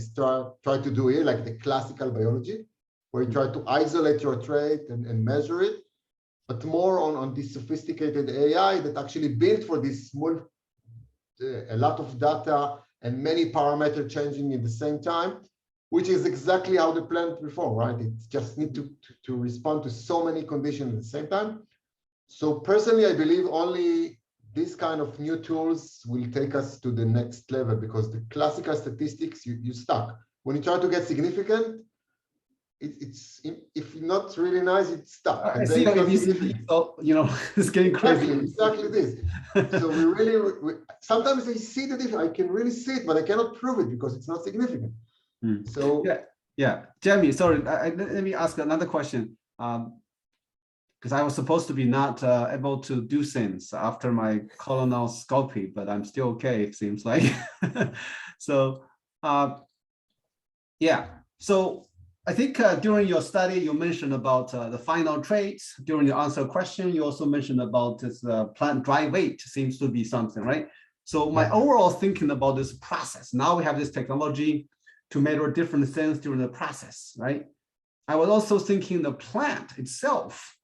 B: try to do here, like the classical biology, where you try to isolate your trait and measure it, but more on this sophisticated AI that actually built for this small, a lot of data and many parameters changing at the same time, which is exactly how the plant perform, right? It just need to respond to so many conditions at the same time. So personally, I believe only these kind of new tools will take us to the next level, because the classical statistics, you stuck. When you try to get significant, it's if not really nice, it's stuck.
F: I see that you know, it's getting crazy.
B: Exactly this. So we really, sometimes I see the difference. I can really see it, but I cannot prove it because it's not significant. So
F: yeah, Jamie, sorry, let me ask another question. Because I was supposed to be not able to do things after my colonoscopy, but I'm still okay, it seems like. So, yeah. So I think during your study, you mentioned about the final traits. During your answer question, you also mentioned about this plant dry weight seems to be something, right? So my overall thinking about this process, now we have this technology to measure different things during the process, right? I was also thinking the plant itself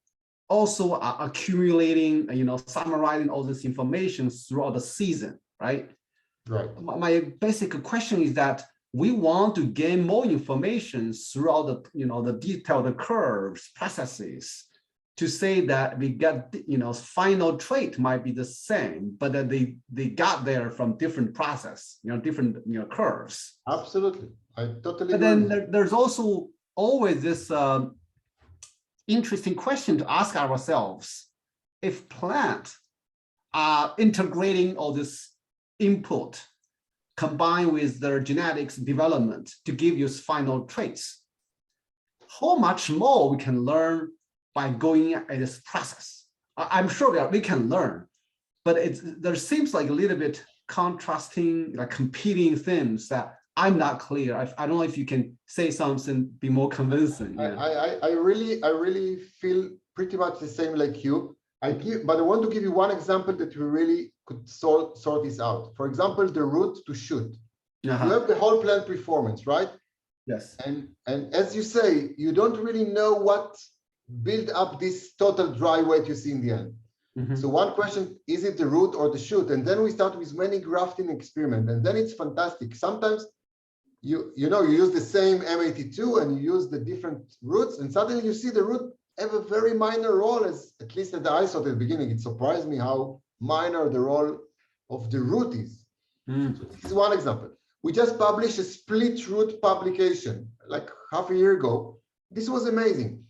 F: also accumulating, you know, summarizing all this information throughout the season, right?
B: Right.
F: My basic question is that we want to gain more information throughout the, you know, the detailed curves, processes, to say that we get, you know, final trait might be the same, but that they got there from different process, you know, different, you know, curves.
B: Absolutely, I totally.
F: But then there's also always this interesting question to ask ourselves: if plants are integrating all this input combined with their genetics development to give you final traits, how much more we can learn by going at this process? I'm sure we can learn, but there seems like a little bit contrasting, like competing things that I'm not clear. I don't know if you can say something, be more convincing. Yeah.
B: I really feel pretty much the same like you. But I want to give you one example that we really could sort this out. For example, the root to shoot. You have the whole plant performance, right?
F: Yes.
B: And as you say, you don't really know what build up this total dry weight you see in the end. So one question, is it the root or the shoot? And then we start with many grafting experiments, and then it's fantastic. Sometimes you use the same M82 and you use the different roots, and suddenly you see the root have a very minor role, as at least at the I thought at the beginning. It surprised me how minor the role of the root is. So this is one example. We just published a split root publication like half a year ago. This was amazing.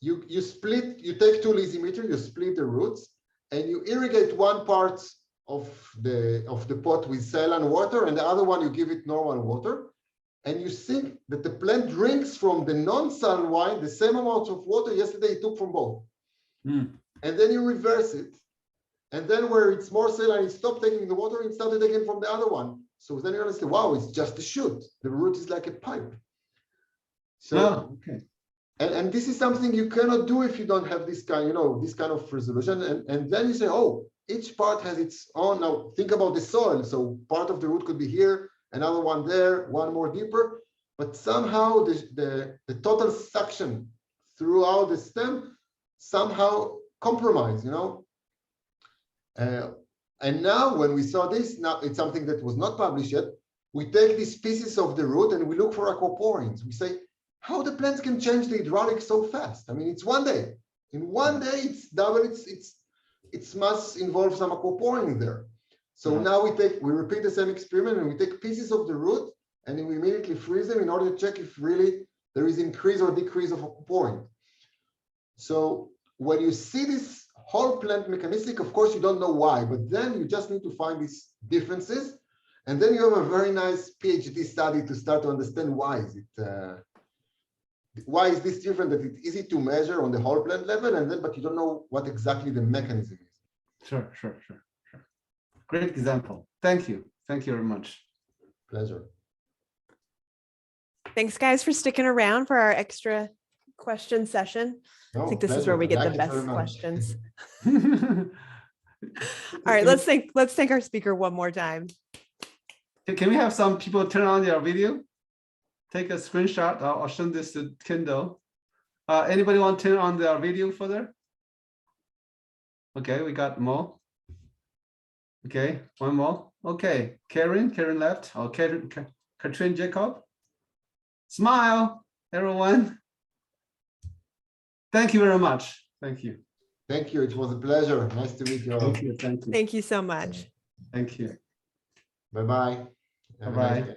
B: You take 2 lysimeters, you split the roots, and you irrigate one part of the pot with saline water, and the other one you give it normal water, and you see that the plant drinks from the non-saline wine the same amount of water yesterday it took from both. And then you reverse it, and then where it's more saline, it stopped taking the water and started taking from the other one. So then you understand, wow, it's just a shoot. The root is like a pipe. So and this is something you cannot do if you don't have this kind, this kind of resolution. And then you say, oh, each part has its own. Now think about the soil. So part of the root could be here, another one there, one more deeper. But somehow the total suction throughout the stem somehow compromise, And now when we saw this, now it's something that was not published yet. We take these pieces of the root and we look for aquaporins. We say, how the plants can change the hydraulic so fast? I mean, it's one day. In one day, it's double. It must involve some aquaporin there. So now we repeat the same experiment and we take pieces of the root and then we immediately freeze them in order to check if really there is increase or decrease of aquaporin. So when you see this whole plant mechanistic, of course, you don't know why, but then you just need to find these differences. And then you have a very nice PhD study to start to understand why is it. Why is this different? That it's easy to measure on the whole plant level, and then but you don't know what exactly the mechanism is.
F: Sure. Great example. Thank you very much.
B: Pleasure.
A: Thanks, guys, for sticking around for our extra question session. I think this is where we get the best questions. All right, let's thank our speaker one more time.
F: Can we have some people turn on their video? Take a screenshot. I'll send this to Kindle. Anybody want to turn on their video further? Okay, we got more. Okay, one more. Okay, Karen left. Oh, Katrin Jacob. Smile, everyone. Thank you very much. Thank you.
B: Thank you. It was a pleasure. Nice to meet you all.
F: Thank you.
A: Thank you so much.
F: Thank you.
B: Bye-bye.
F: Bye-bye.